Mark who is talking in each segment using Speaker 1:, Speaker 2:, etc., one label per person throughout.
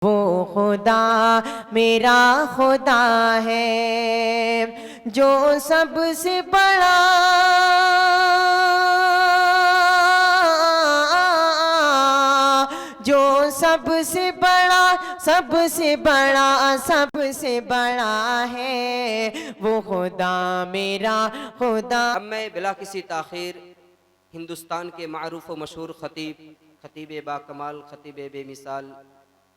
Speaker 1: वो खुदा मेरा खुदा है जो सबसे बड़ा, जो सबसे बड़ा, सबसे बड़ा, सबसे बड़ा है वो खुदा मेरा खुदा।
Speaker 2: अब मैं बिला किसी ताख़ीर हिंदुस्तान के मारूफ व मशहूर ख़तीब, ख़तीब बाकमाल, ख़तीब बेमिसाल,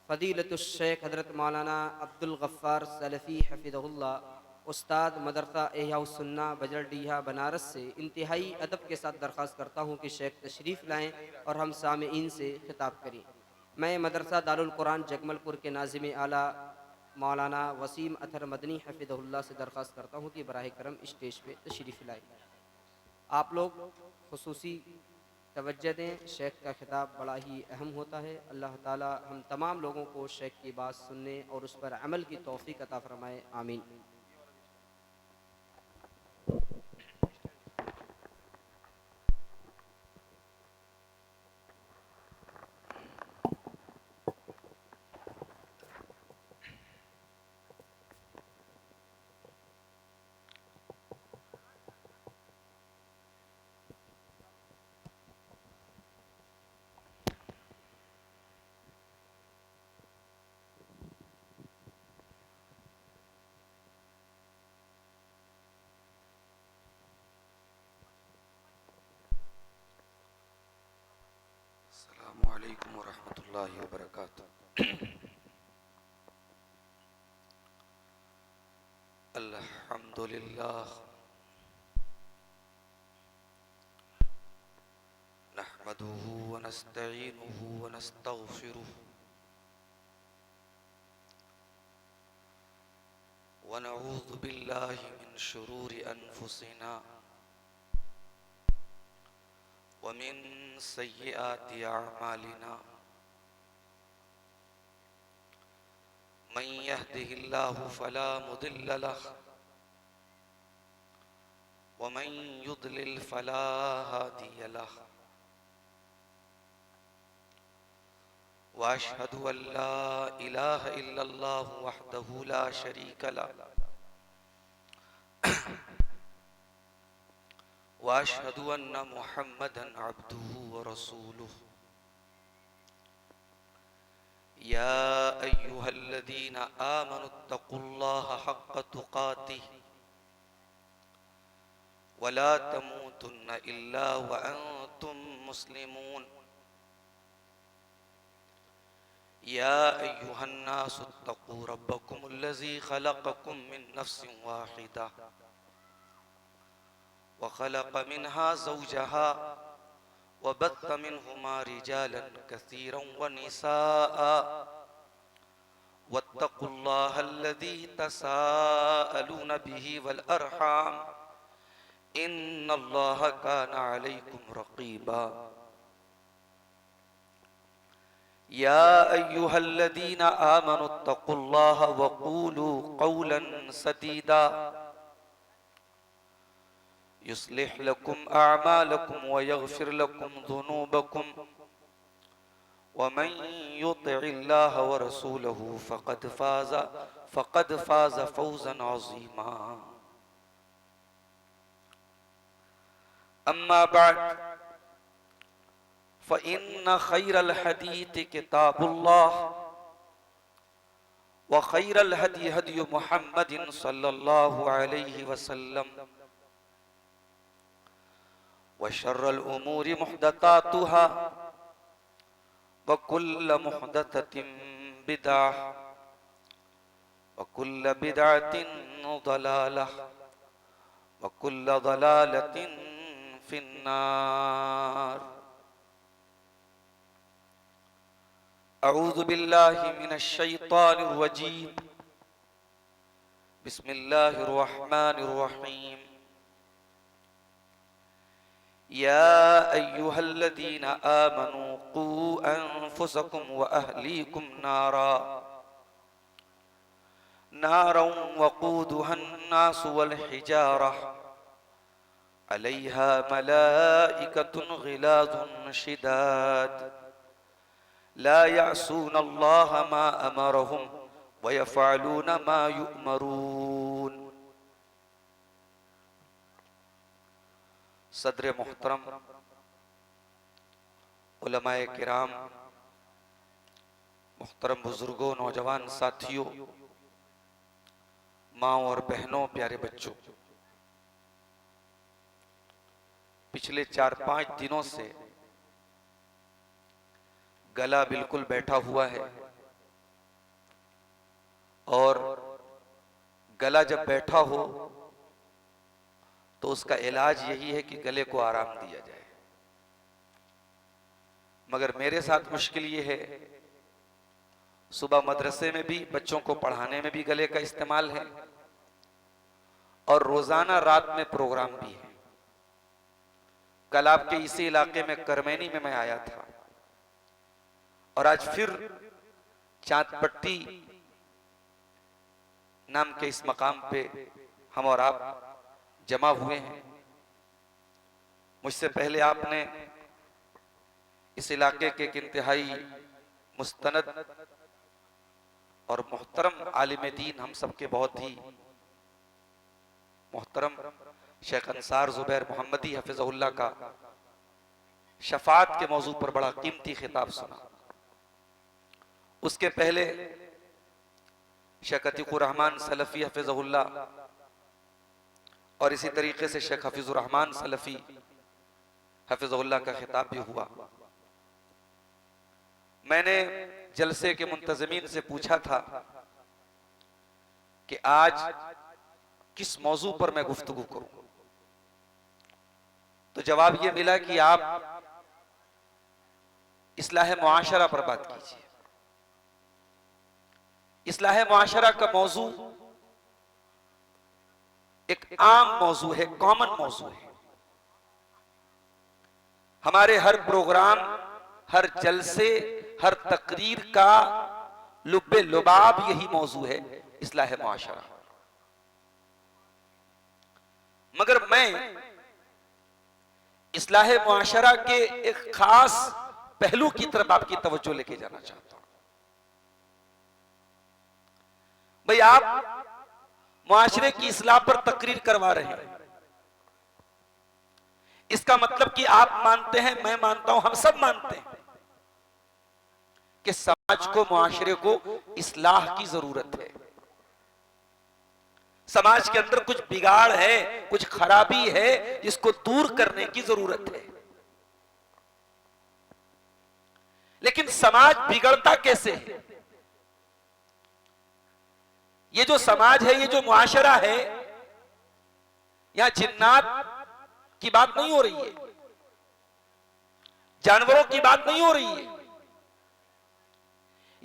Speaker 2: फ़दीलतुश्शेख हज़रत मौलाना अब्दुल गफ़्फ़ार सलफ़ी हफ़िज़हुल्लाह, उस्ताद मदरसा इह्याउस्सुन्ना बजरडीहा बनारस से इंतहाई अदब के साथ दरख्वास्त करता हूँ कि शेख तशरीफ़ लाएँ और हम सामईन से खिताब करें। मैं मदरसा दारुल कुरान जगमलपुर के नाज़िम आला मौलाना वसीम अतहर मदनी हफ़िज़हुल्लाह से दरख्वास्त करता हूँ कि बराह करम स्टेज पे तशरीफ़ लाएँ। आप लोग खुसूसी तवज्जो दें, शेख का खिताब बड़ा ही अहम होता है। अल्लाह ताला हम तमाम लोगों को शेख की बात सुनने और उस पर अमल की तौफ़ीक अता फ़रमाए, आमीन।
Speaker 3: अस्सलामु अलैकुम वरहमतुल्लाहि वबरकातुहू। अल्हम्दुलिल्लाह नहमदुहू व नस्तईनुहु व नस्तगफिरुहु व नऊज़ु बिल्लाहि मिन शुरूरि अनफुसिना व मिन सय्यिआति अअमालिना। मन यहदिहिल्लाहु फला मुदिल्ल लह व मन युद्लिल फला हादिय लह। व अशहदु अल्ला इलाहा इल्लल्लाहु वहदहु ला शरीक लह व अशहदु अन्न मुहम्मदन अब्दुहु व रसूलुहु। या अय्युहल्लज़ीना आमनुत्तकुल्लाहा हक्क तुकातिह व ला तमूतुन्न इल्ला व अंतुम मुस्लिमून। या अय्युहन्नासुत्तकू रब्बकुमुल्लज़ी खलक़कुम मिन नफ्सिन वाहिदा व खलक़ मिनहा ज़ौजहा व बत्त मिनहुमा रिजालन कसीरन व निसाअ वत्तकुल्लाहल्लज़ी तसाअलून बिही वल अरहाम इन्नल्लाहा काना अलैकुम रक़ीबा। या अय्युहल्लज़ीना आमनुत्तकुल्लाहा व क़ूलू क़ौलन सदीदा युस्लिह लकुम अअमालकुम व यग़फिर लकुम ज़ुनूबकुम व मन युतिइल्लाह व रसूलहु फ़क़द फ़ाज़ फ़ौज़न अज़ीमा। अम्मा बअद फ़इन्न ख़ैरल हदीथ किताबुल्लाह व ख़ैरल हदी हदी मुहम्मदिन सल्लल्लाहु अलैहि वसल्लम व शर्रल उमूरि मुहदतातुहा व कुल्ल मुहदततिन बिदअह व कुल्ल बिदअतिन ज़लालह व कुल्ल ज़लालतिन फिन्नार। अऊज़ु बिल्लाहि मिनश शैतानिर रजीम। बिस्मिल्लाहिर रहमानिर रहीम। या अय्युहल्लज़ीना आमनू क़ू अन्फुसकुम व अहलीकुम नारन वक़ूदुहन नासु वल हिजारह अलैहा मलाइकतुन ग़िलाज़ुन शिदाद ला यासून अल्लाह मा अमरहुम व यफअलून मा युअमरून। सदर मोहतरम, उलमाए किराम, मोहतरम बुजुर्गों, नौजवान साथियों, माओ और बहनों, प्यारे बच्चों, पिछले 4-5 दिनों से गला बिल्कुल बैठा हुआ है और गला जब बैठा हो तो उसका इलाज यही है कि गले को आराम दिया जाए। मगर मेरे साथ मुश्किल ये है, सुबह मदरसे में भी बच्चों को पढ़ाने में भी गले का इस्तेमाल है और रोजाना रात में प्रोग्राम भी है। कल आपके इसी इलाके में करमैनी में मैं आया था और आज फिर चांदपट्टी नाम के इस मकाम पे हम और आप जमा हुए हैं। मुझसे पहले आपने इस इलाके के एक इंतहाई मुस्तनद और मोहतरम आलिम दीन, हम सबके बहुत ही मोहतरम शेख अंसार जुबैर मोहम्मदी हफिज़हुल्लाह का शफात के मौजू पर बड़ा कीमती खिताब सुना। उसके पहले शेख अतीकुर रहमान सलफी हफिज़हुल्लाह और इसी तरीके से शेख हफीजुर रहमान सलफी हफिज़हुल्लाह का खिताब भी हुआ। मैंने जलसे के मुंतज़मीन से पूछा था कि आज किस मौजू पर मैं गुफ्तगू करूं, तो जवाब यह मिला कि आप इस्लाह मुआशरा पर बात कीजिए। इस्लाह मुआशरा का मौजू एक आम मौजू है, कॉमन मौजू है। हमारे हर प्रोग्राम, हर जलसे, हर तकरीर का लुब्बे लुबाब यही मौजू है, इस्लाह मुआशरा। मगर मैं इस्लाह मुआशरा के एक खास पहलू की तरफ आपकी तवज्जो लेके जाना चाहता हूं। भाई, आप मुआशरे की इस्लाह पर तकरीर करवा रहे हैं, इसका मतलब कि आप मानते हैं, मैं मानता हूं, हम सब मानते हैं कि समाज को, मुआशरे को इस्लाह की जरूरत है। समाज के अंदर कुछ बिगाड़ है, कुछ खराबी है, जिसको दूर करने की जरूरत है। लेकिन समाज बिगड़ता कैसे है? ये जो समाज है, ये जो मुआशरा है, यहां जिन्नात की बात नहीं हो रही है, जानवरों की बात नहीं हो रही है,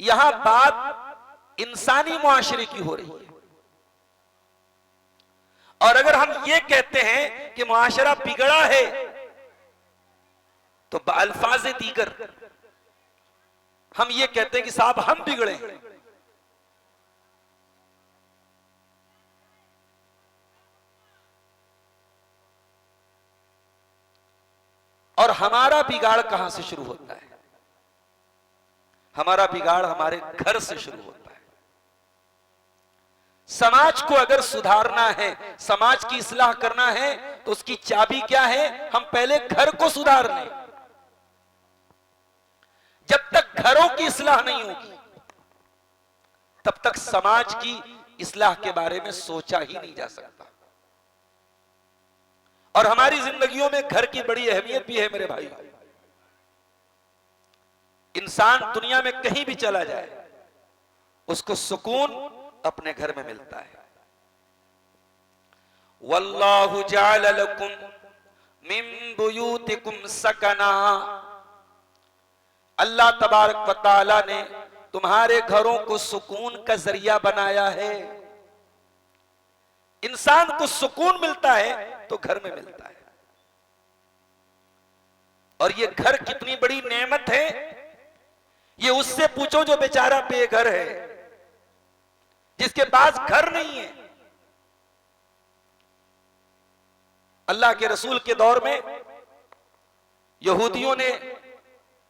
Speaker 3: यहां बात इंसानी मुआशरे की हो रही है। और अगर हम ये कहते हैं कि मुआशरा बिगड़ा है, तो अल्फाज दीगर हम ये कहते हैं कि साहब हम बिगड़े हैं। और हमारा बिगाड़ कहां से शुरू होता है? हमारा बिगाड़ हमारे घर से शुरू होता है। समाज को अगर सुधारना है, समाज की इस्लाह करना है, तो उसकी चाबी क्या है? हम पहले घर को सुधार लें। जब तक घरों की इस्लाह नहीं होगी, तब तक समाज की इस्लाह के बारे में सोचा ही नहीं जा सकता। और हमारी जिंदगियों में घर की बड़ी अहमियत भी है मेरे भाई। इंसान दुनिया में कहीं भी चला जाए, उसको सुकून अपने घर में मिलता है। वल्लाहु जअल लकुम मिन बुयूतिकुम सकना, अल्लाह तबारक व तआला ने तुम्हारे घरों को सुकून का जरिया बनाया है। इंसान को सुकून मिलता है तो घर में मिलता है। और ये घर कितनी बड़ी नेमत है, ये उससे पूछो जो बेचारा बेघर है, जिसके पास घर नहीं है। अल्लाह के रसूल के दौर में यहूदियों ने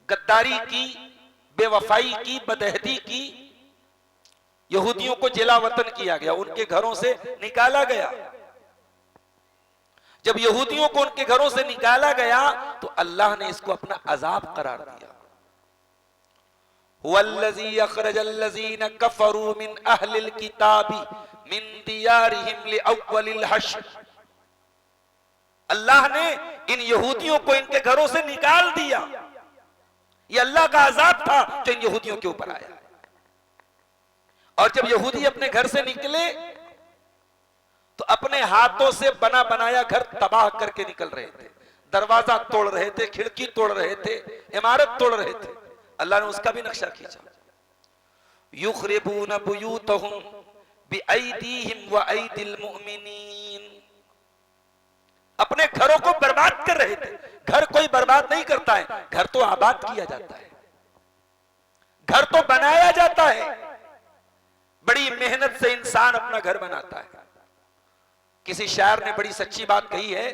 Speaker 3: गद्दारी की, बेवफाई की, बदअहदी की, यहूदियों को जिला वतन किया गया, उनके घरों से निकाला गया। जब यहूदियों को उनके घरों से निकाला गया तो अल्लाह ने इसको अपना अजाब करार दिया। हुवल्लज़ी अखरजल्लज़ीन कफरू मिन अहलिल किताबी मिन दियारिहिम लिअव्वलिल हश्र। अल्लाह ने इन यहूदियों को इनके घरों से निकाल दिया। यह अल्लाह का अजाब था जो इन यहूदियों के ऊपर आया। और जब यहूदी अपने घर से निकले तो अपने हाथों से बना बनाया घर तबाह करके निकल रहे थे। दरवाजा तोड़ रहे थे, खिड़की तोड़ रहे थे, इमारत तोड़ रहे थे। अल्लाह ने उसका भी नक्शा खींचा। युखरिबून बुयूतहुम बिअयदीहिम व अयदिल मुमिनीन। अपने घरों को बर्बाद कर रहे थे। घर कोई बर्बाद नहीं करता है, घर तो आबाद किया जाता है, घर तो बनाया जाता है। बड़ी मेहनत से इंसान अपना घर बनाता है। किसी शायर ने बड़ी सच्ची बात कही है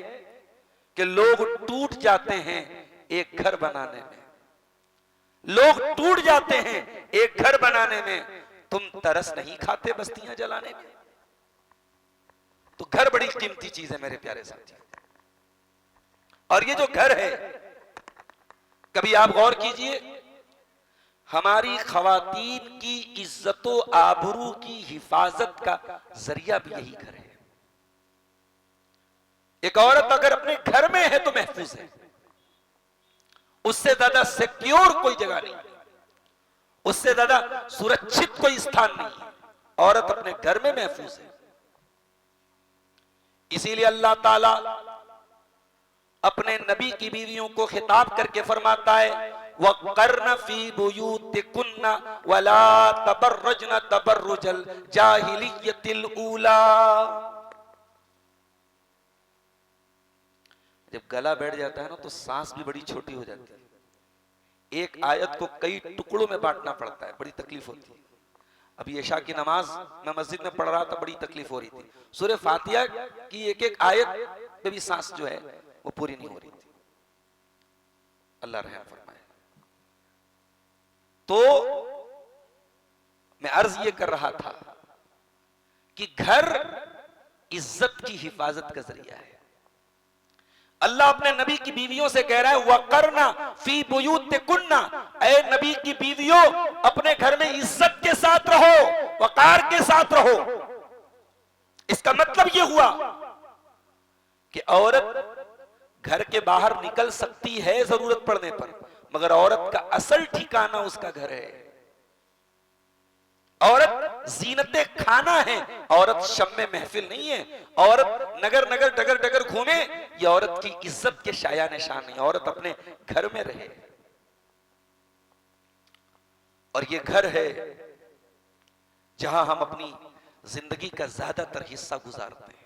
Speaker 3: कि लोग टूट जाते हैं एक घर बनाने में, लोग टूट जाते हैं एक घर बनाने में, तुम तरस नहीं खाते बस्तियां जलाने में। तो घर बड़ी कीमती चीज है मेरे प्यारे साथी। और ये जो घर है, कभी आप गौर कीजिए, हमारी खवातीन की इज्जतो आबरू की हिफाजत का जरिया भी यही घर है। एक औरत अगर अपने घर में है तो महफूज है, उससे ज्यादा सिक्योर कोई जगह नहीं, उससे ज्यादा सुरक्षित कोई स्थान नहीं है। औरत अपने घर में महफूज है। इसीलिए अल्लाह ताला अपने नबी की बीवियों को खिताब करके फरमाता है, वक़र्न फी बुयूतिकुन्ना वला तबर्रजन तबर्रुजल जाहिलियतिल ऊला। जब गला बैठ जाता है ना तो सांस भी बड़ी छोटी हो जाती है। एक आयत को कई टुकड़ों में बांटना पड़ता है, बड़ी तकलीफ होती है। अभी इशा की नमाज मैं मस्जिद में पढ़ रहा था, बड़ी तकलीफ हो रही थी। सूरह फातिहा की एक एक आयत में भी सांस जो है वो पूरी नहीं हो रही थी। अल्लाह रहम फरमाए। तो मैं अर्ज ये कर रहा था कि घर इज्जत की हिफाजत का जरिया है। अल्लाह अपने नबी की बीवियों से कह रहा है, वक़रना फी बुयूतिकुन्ना, ऐ नबी की बीवियों अपने घर में इज्जत के साथ रहो, वकार के साथ रहो। इसका मतलब यह हुआ कि औरत घर के बाहर निकल सकती है जरूरत पड़ने पर, मगर औरत का असल ठिकाना उसका घर है। औरत जीनते खाना है, औरत शम्मे महफिल नहीं है। औरत नगर नगर डगर डगर घूमे, ये औरत की इज्जत के शाया निशान नहीं। औरत अपने घर में रहे, और ये घर है जहां हम अपनी जिंदगी का ज्यादातर हिस्सा गुजारते हैं।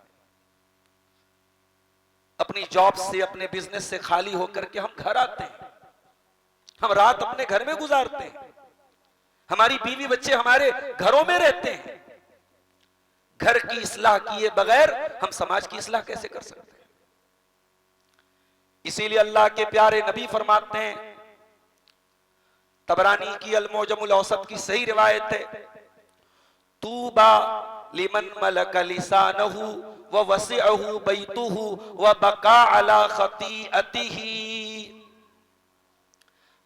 Speaker 3: अपनी जॉब से, अपने बिजनेस से खाली होकर के हम घर आते हैं, हम रात अपने घर में गुजारते हैं, हमारी बीवी बच्चे हमारे घरों में रहते हैं। घर की इस्लाह किए बगैर हम समाज की इस्लाह कैसे कर सकते हैं? इसीलिए अल्लाह के प्यारे नबी फरमाते हैं, तबरानी की अल-मुअजमुल औसत की सही रिवायत है, तूबा लिमन मलक लिसानहु व वसिअहु बैतुहु व बका अला खतीअतिही।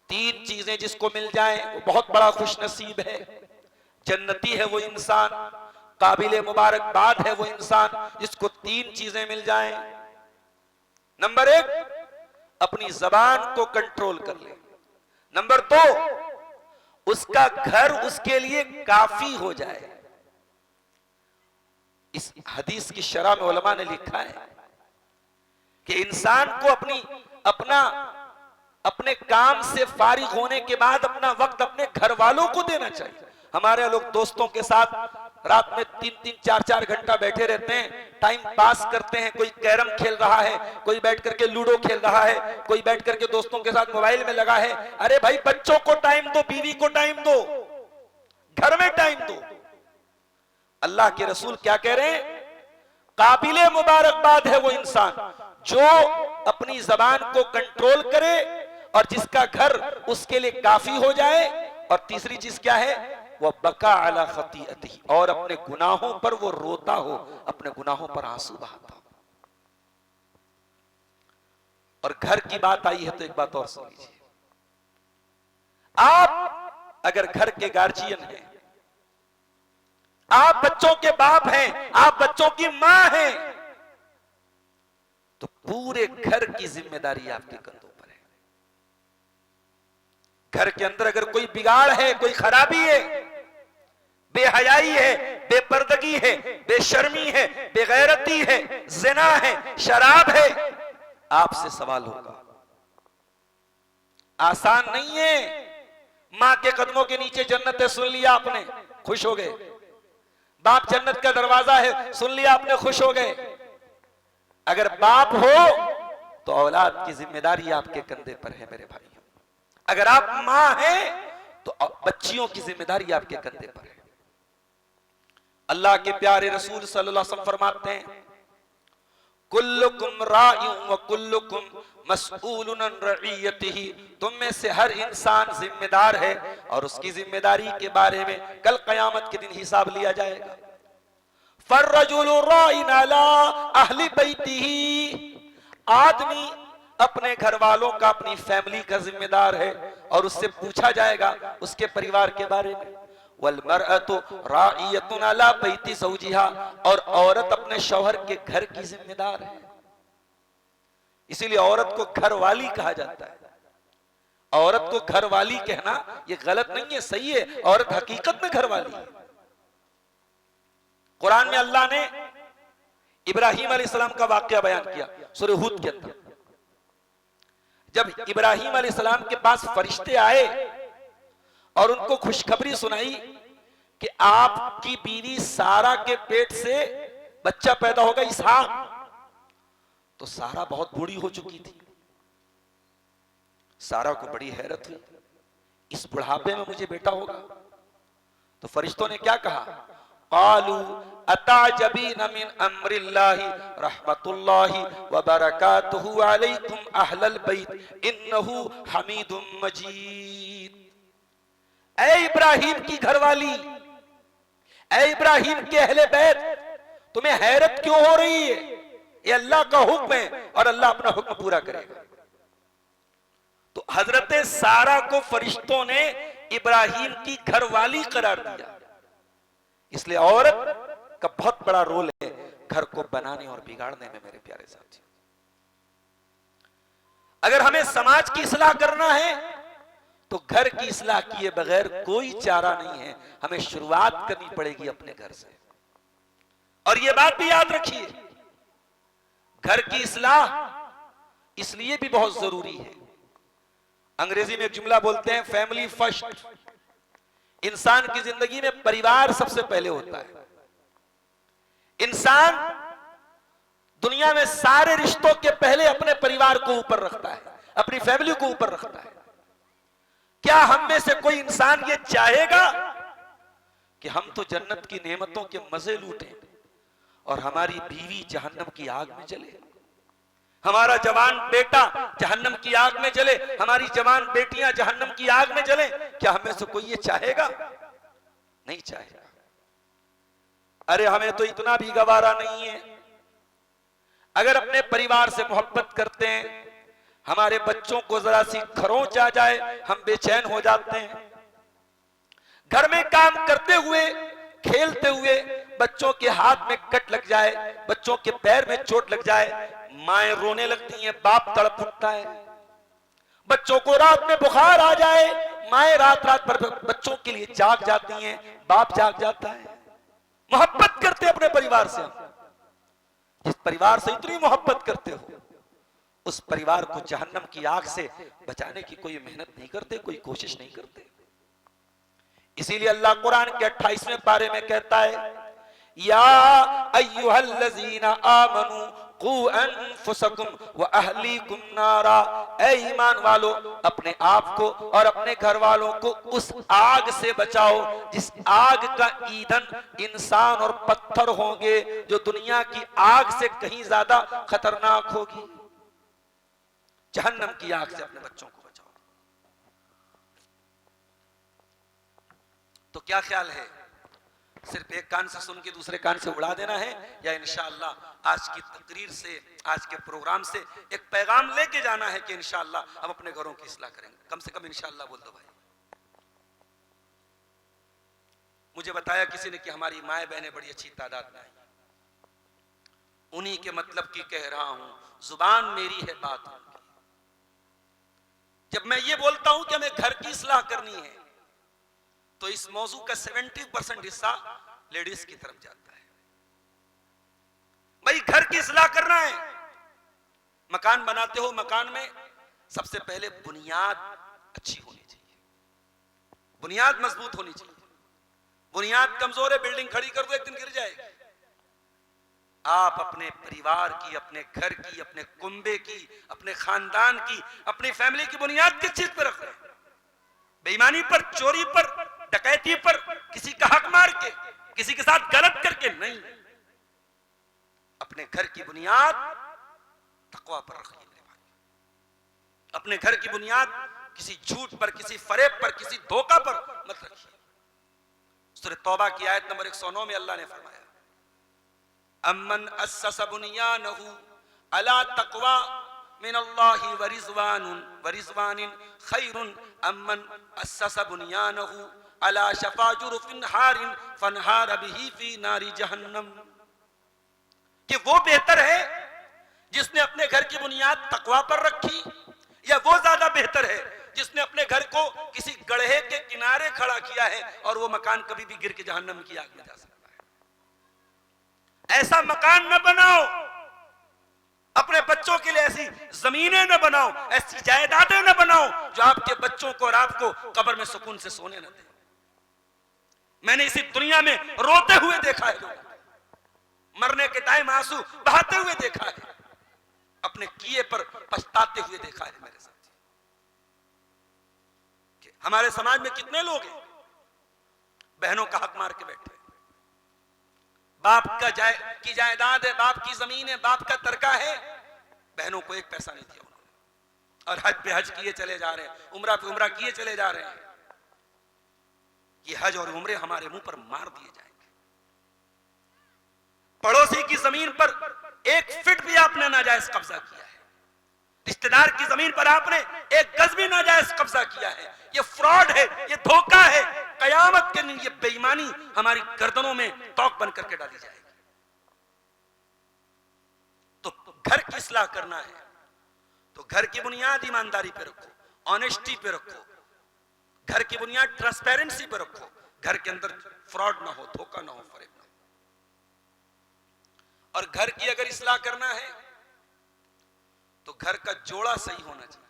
Speaker 3: तीन चीजें जिसको मिल जाएं वो बहुत बड़ा खुश नसीब है। जन्नती है वो इंसान, काबिले मुबारकबाद है वो इंसान जिसको तीन चीजें मिल जाएं। नंबर एक, अपनी जबान को कंट्रोल कर ले। नंबर दो, उसका घर उसके लिए काफी हो जाए। इस हदीस की शरह में उलमा ने लिखा है कि इंसान को अपने काम से फारिग होने के बाद अपना वक्त अपने घर वालों को देना चाहिए। हमारे लोग दोस्तों के साथ रात में 3-3, 4-4 घंटा बैठे रहते हैं, टाइम पास करते हैं। कोई कैरम खेल रहा है, कोई बैठ करके लूडो खेल रहा है, कोई बैठ करके दोस्तों के साथ मोबाइल में लगा है। अरे भाई, बच्चों को टाइम दो, बीवी को टाइम दो, घर में टाइम दो। अल्लाह के रसूल क्या कह रहे हैं? काबिले मुबारकबाद है वो इंसान जो अपनी जबान को कंट्रोल करे और जिसका घर उसके लिए काफी हो जाए, और तीसरी चीज क्या है, वह बका अला खतीअती, और अपने गुनाहों पर वो रोता हो, अपने गुनाहों पर आंसू बहाता हो। और घर की बात आई है तो एक बात और सुन लीजिए, आप अगर घर के गार्जियन हैं, आप बच्चों के बाप हैं, आप बच्चों की मां हैं, तो पूरे घर की जिम्मेदारी आपके कंधों पर है। घर के अंदर अगर कोई बिगाड़ है, कोई खराबी है, बेहयाई है, बेपर्दगी है, बेशर्मी है, बेगैरती है, जिना है, शराब है, आपसे सवाल होगा। आसान नहीं है। मां के कदमों के नीचे जन्नत है, सुन लिया आपने, खुश हो गए। बाप जन्नत का दरवाजा है, सुन लिया आपने, खुश हो गए। अगर बाप हो तो औलाद की जिम्मेदारी आपके कंधे पर है मेरे भाई। अगर आप मां हैं तो बच्चियों की जिम्मेदारी आपके कंधे पर है। अल्लाह के प्यारे रसूल सल्लल्लाहु अलैहि वसल्लम फरमाते हैं, कुल्लुकुम राइउन व कुल्लुकुम मसऊलुन अन रइयतिही, तुम में से हर इंसान जिम्मेदार है और उसकी जिम्मेदारी के बारे में कल कयामत के दिन हिसाब लिया जाएगा। फर्रजुलु राइन अला अहली बैतिही, आदमी अपने घर वालों का, अपनी फैमिली का जिम्मेदार है और उससे पूछा जाएगा उसके परिवार के बारे में। वल्मरअतु राइयतुन अला बैति ज़ौजिहा, और औरत अपने शौहर के घर की जिम्मेदार है। इसीलिए औरत को घरवाली कहा जाता है। औरत को घरवाली कहना यह गलत नहीं है, सही है। औरत हकीकत में घरवाली है। कुरान में अल्लाह ने इब्राहिम अलैहिस्सलाम का वाकया बयान किया सूरह हूद के अंदर। जब इब्राहिम अलैहिस्सलाम के पास फरिश्ते आए और उनको खुशखबरी सुनाई कि आपकी बीवी सारा के पेट से बच्चा पैदा होगा, इसहाक, तो सारा बहुत बूढ़ी हो चुकी थी। सारा को बड़ी हैरत हुई, इस बुढ़ापे में मुझे बेटा होगा? तो फरिश्तों ने क्या कहा, क़ालू अताजबीन मिन अम्रिल्लाहि रहमतुल्लाहि व बरकातुहु अलैकुम अहलल बैत इन्नहु हमीदुम मजीद। ऐ इब्राहिम की घरवाली, ऐ इब्राहिम के अहले बैत, तुम्हें हैरत क्यों हो रही है? ये अल्लाह का हुक्म है और अल्लाह अपना हुक्म पूरा करेगा। तो हजरत सारा को फरिश्तों ने इब्राहिम की घरवाली करार दिया। इसलिए औरत का बहुत बड़ा रोल है घर को बनाने और बिगाड़ने में मेरे प्यारे साथी। अगर हमें समाज की इस्लाह करना है तो घर की इस्लाह किए बगैर कोई चारा नहीं है। हमें शुरुआत करनी पड़ेगी अपने घर से। और यह बात भी याद रखिए, घर की इस्लाह इसलिए भी बहुत जरूरी है। अंग्रेजी में एक जुमला बोलते हैं, फैमिली फर्स्ट। इंसान की जिंदगी में परिवार सबसे पहले होता है। इंसान दुनिया में सारे रिश्तों के पहले अपने परिवार को ऊपर रखता है, अपनी फैमिली को ऊपर रखता है। क्या हम में से कोई इंसान ये चाहेगा कि हम तो जन्नत की नेमतों के मजे लूटें और हमारी बीवी जहन्नम की आग में जले, हमारा जवान बेटा जहन्नम की आग में जले, हमारी जवान बेटियां जहन्नम की आग में जले? क्या हमें से कोई ये चाहेगा? नहीं चाहेगा। अरे हमें तो इतना भी गवारा नहीं है। अगर अपने परिवार से मोहब्बत करते हैं, हमारे बच्चों को जरा सी खरोंच आ जाए हम बेचैन हो जाते हैं। घर में काम करते हुए, खेलते हुए बच्चों के हाथ में कट लग जाए, बच्चों के पैर में चोट लग जाए, माएं रोने लगती हैं, बाप तड़प उठता है। बच्चों को रात में बुखार आ जाए, माएं रात रात भर बच्चों के लिए जाग जाती हैं, बाप जाग जाता है। मोहब्बत करते अपने परिवार से। जिस परिवार से इतनी मोहब्बत करते हो, उस परिवार को जहन्नम की आग से बचाने की कोई मेहनत नहीं करते, कोई कोशिश नहीं करते। इसीलिए अल्लाह कुरान के 28वें पारे में कहता है, या अय्युहल्लज़ीना आमनू कू अनफुसकुम व अहलीकुम नारा, ऐ ईमान वालो, अपने आप को और अपने घर वालों को उस आग से बचाओ जिस आग का ईंधन इंसान और पत्थर होंगे, जो दुनिया की आग से कहीं ज्यादा खतरनाक होगी। जहन्नम की आग से अपने बच्चों को बचाओ। तो क्या ख्याल है, सिर्फ एक कान से सुन के दूसरे कान से उड़ा देना है, या इंशाअल्लाह आज की तकरीर से, आज के प्रोग्राम से एक पैगाम लेके जाना है कि इंशाअल्लाह हम अपने घरों की इस्लाह करेंगे? कम से कम इंशाअल्लाह बोल दो भाई। मुझे बताया किसी ने कि हमारी माए बहनें बड़ी अच्छी तादाद में आई, उन्हीं के मतलब की कह रहा हूं, जुबान मेरी है बात उनकी। जब मैं ये बोलता हूं कि हमें घर की इस्लाह करनी है, तो इस मौजू का 70% हिस्सा लेडीज की तरफ जाता है। भाई घर की इस्लाह करना है, मकान बनाते हो, मकान में सबसे पहले बुनियाद अच्छी होनी चाहिए, बुनियाद मजबूत होनी चाहिए। बुनियाद कमजोर है, बिल्डिंग खड़ी कर दो एक दिन गिर जाएगी। आप अपने परिवार की, अपने घर की, अपने कुंबे की, अपने खानदान की, अपनी फैमिली की बुनियाद किस चीज पर रख रहे हैं? बेईमानी पर, चोरी पर, डकैती पर, किसी का हक मार के, किसी के साथ गलत करके नहीं। अपने घर की बुनियाद तकवा पर रखिए मेरे भाई। अपने घर की बुनियाद किसी झूठ पर, किसी फरेब पर, किसी धोखा पर मत रखिए। सूरह तौबा की आयत नंबर 109 में अल्लाह ने फरमाया, अम्मन अस्सस बुनियानहु अला तक़वा मिनल्लाहि व रिज़वानिन खैरुन अम्मन अस्सस बुनियानहु अला शफ़ा जुरफिन हारिन फनहार बिही फी नारी जहन्नम। कि वो बेहतर है जिसने अपने घर की बुनियाद तक़वा पर रखी, या वो ज्यादा बेहतर है जिसने अपने घर को किसी गड्ढे के किनारे खड़ा किया है और वो मकान कभी भी गिर के जहन्नम की आग में जा सकता है? ऐसा मकान न बनाओ, अपने बच्चों के लिए ऐसी जमीनें न बनाओ, ऐसी जायदादें न बनाओ जो आपके बच्चों को और आपको कब्र में सुकून से सोने न दे। मैंने इसी दुनिया में रोते हुए देखा है, लोग मरने के टाइम आंसू बहाते हुए देखा है, अपने किए पर पछताते हुए देखा है मेरे साथ। हमारे समाज में कितने लोग हैं बहनों का हक मार के बैठे, बाप का की जायदाद है, बाप की जमीन है, बाप का तरका है, बहनों को एक पैसा नहीं दिया उन्होंने, और हज पे हज किए चले जा रहे हैं, उम्रा पे उम्रा किए चले जा रहे हैं। ये हज और उम्रे हमारे मुंह पर मार दिए जाएंगे। पड़ोसी की जमीन पर 1 फीट भी आपने नाजायज कब्जा किया है, रिश्तेदार की जमीन पर आपने 1 गज भी नाजायज कब्जा किया है, ये फ्रॉड है, ये धोखा है। कयामत के दिन ये बेईमानी हमारी गर्दनों में तौक बन करके डाली जाएगी। तो घर की इस्लाह करना है तो घर की बुनियाद ईमानदारी पे रखो, ऑनेस्टी पे रखो, घर की बुनियाद ट्रांसपेरेंसी पे रखो, घर के अंदर फ्रॉड ना हो, धोखा ना हो, फरेब ना हो। और घर की अगर इस्लाह करना है तो घर का जोड़ा सही होना चाहिए।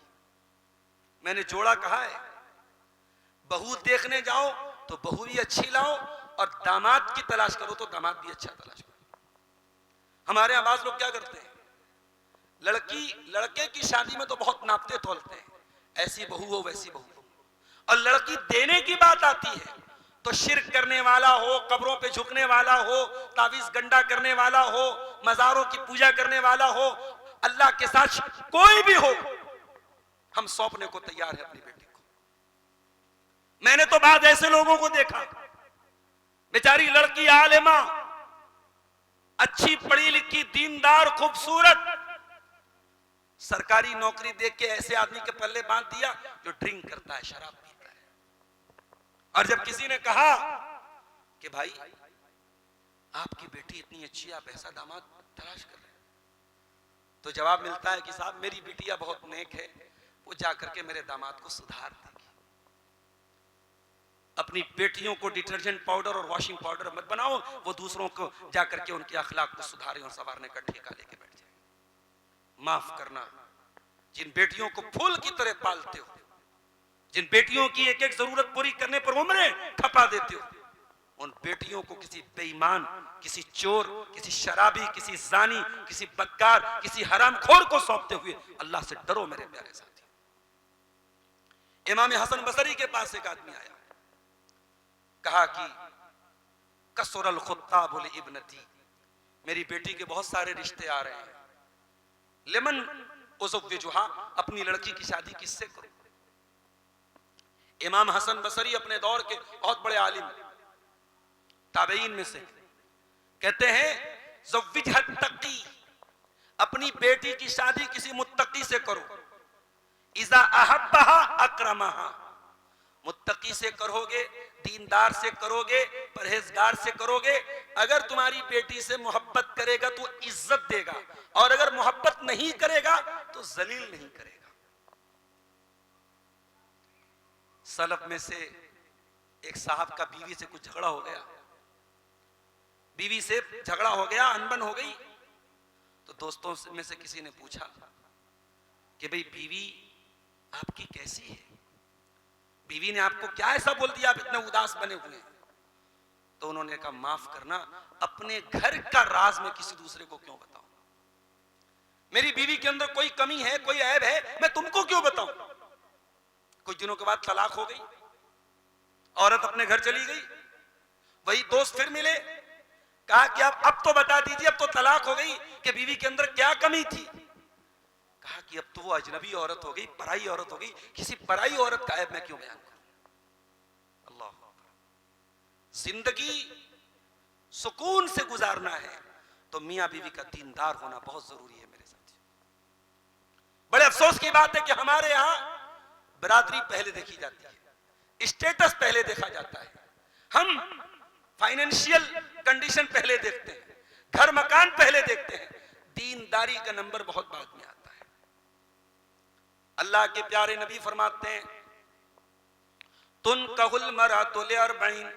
Speaker 3: मैंने जोड़ा कहा है, बहू देखने जाओ तो बहू भी अच्छी लाओ, और दामाद की तलाश करो तो दामाद भी अच्छा तलाश करो। हमारे यहाँ बाज़ लोग क्या करते हैं, लड़के की शादी में तो बहुत नापते तोलते हैं, ऐसी बहू हो वैसी बहू हो, और लड़की देने की बात आती है तो शिर्क करने वाला हो, कब्रों पे झुकने वाला हो, तावीज गंडा करने वाला हो, मज़ारों की पूजा करने वाला हो, अल्लाह के साथ कोई भी हो, हम सौंपने को तैयार है अपनी बेटी को। मैंने तो बाद ऐसे लोगों को देखा, बेचारी लड़की आलिमा, अच्छी पढ़ी लिखी, दीनदार, खूबसूरत, सरकारी नौकरी देख के ऐसे आदमी के पल्ले बांध दिया जो ड्रिंक करता है, शराब पीता है। और जब किसी ने कहा कि भाई आपकी बेटी इतनी अच्छी, आप ऐसा दामाद तलाश कर रहे हैं, तो जवाब मिलता है कि साहब मेरी बिटिया बहुत नेक है, वो जाकर के मेरे दामाद को सुधार देगी। अपनी बेटियों को डिटर्जेंट पाउडर और वॉशिंग पाउडर मत बनाओ, वो दूसरों को जाकर के उनके अखलाक को सुधारे और संवारने का ठेका लेके बैठ जाए। माफ करना, जिन बेटियों को फूल की तरह पालते हो, जिन बेटियों की एक एक जरूरत पूरी करने पर उम्रें खपा देते हो, उन बेटियों को किसी बेईमान, किसी चोर, किसी शराबी, किसी जानी, किसी बदकार, किसी हरामखोर को सौंपते हुए अल्लाह से डरो मेरे प्यारे साथी। इमाम हसन बसरी के पास एक आदमी आया, कहा कि कसरल खुत्ताब लिल इब्नती, मेरी बेटी के बहुत सारे रिश्ते आ रहे हैं, लेमन उज़व्विजुहा, अपनी लड़की की शादी किससे करूं?
Speaker 4: इमाम हसन बसरी अपने दौर के बहुत बड़े आलिम, ताबईन में से, कहते हैं ज़व्विजहत तक़ी, अपनी बेटी की शादी किसी मुत्तकी से करो, इज़ा अहब्बहा अकरमहा, मुत्तकी से करोगे, दीनदार से करोगे, परहेजगार से करोगे, अगर तुम्हारी बेटी से मोहब्बत करेगा तो इज्जत देगा, और अगर मोहब्बत नहीं करेगा तो जलील नहीं करेगा। सलफ में से एक साहब का बीवी से कुछ झगड़ा हो गया, बीवी से झगड़ा हो गया, अनबन हो गई, तो दोस्तों में से किसी ने पूछा कि भाई बीवी आपकी कैसी है, बीवी ने आपको क्या ऐसा बोल दिया आप इतने उदास बने हुए हैं? तो उन्होंने कहा माफ करना, अपने घर का राज में किसी दूसरे को क्यों बताऊं? मेरी बीवी के अंदर कोई कमी है, कोई ऐब है, मैं तुमको क्यों बताऊं? कुछ दिनों के बाद तलाक हो गई, औरत अपने घर चली गई, वही दोस्त फिर मिले, कहा कि आप अब तो बता दीजिए, अब तो तलाक हो गई, कि बीवी के अंदर क्या कमी थी? कहा कि अब तो वो अजनबी औरत हो गई, पराई औरत हो गई, किसी पराई औरत का ऐब मैं क्यों बयान करूं? अल्लाह, जिंदगी सुकून से गुजारना है तो मियां बीवी का दीनदार होना बहुत जरूरी है मेरे साथ। बड़े अफसोस की बात है कि हमारे यहां बरादरी पहले देखी जाती है, स्टेटस पहले देखा जाता है, हम फाइनेंशियल कंडीशन पहले देखते हैं, घर मकान पहले देखते हैं, दीनदारी का नंबर बहुत बाद में आता है। अल्लाह के प्यारे नबी फरमाते हैं तुन कहुल मरातुल अर्बईन,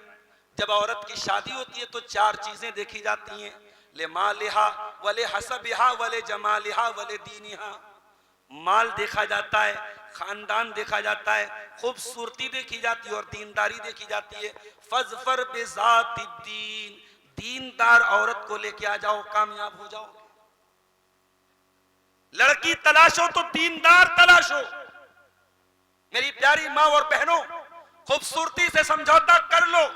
Speaker 4: जब औरत की शादी होती है तो चार चीजें देखी जाती हैं, ले मालिहा वले हसबिहा वले जमालिहा वले दीनिहा, माल देखा जाता है, खानदान देखा जाता है, खूबसूरती देखी जाती है और दीनदारी देखी जाती है। फजफर बिज़ातिद्दीन, दीनदार औरत को लेके आ जाओ, कामयाब हो जाओ। लड़की तलाशो तो दीनदार तलाशो। मेरी प्यारी माँ और बहनों, खूबसूरती से समझौता कर लो,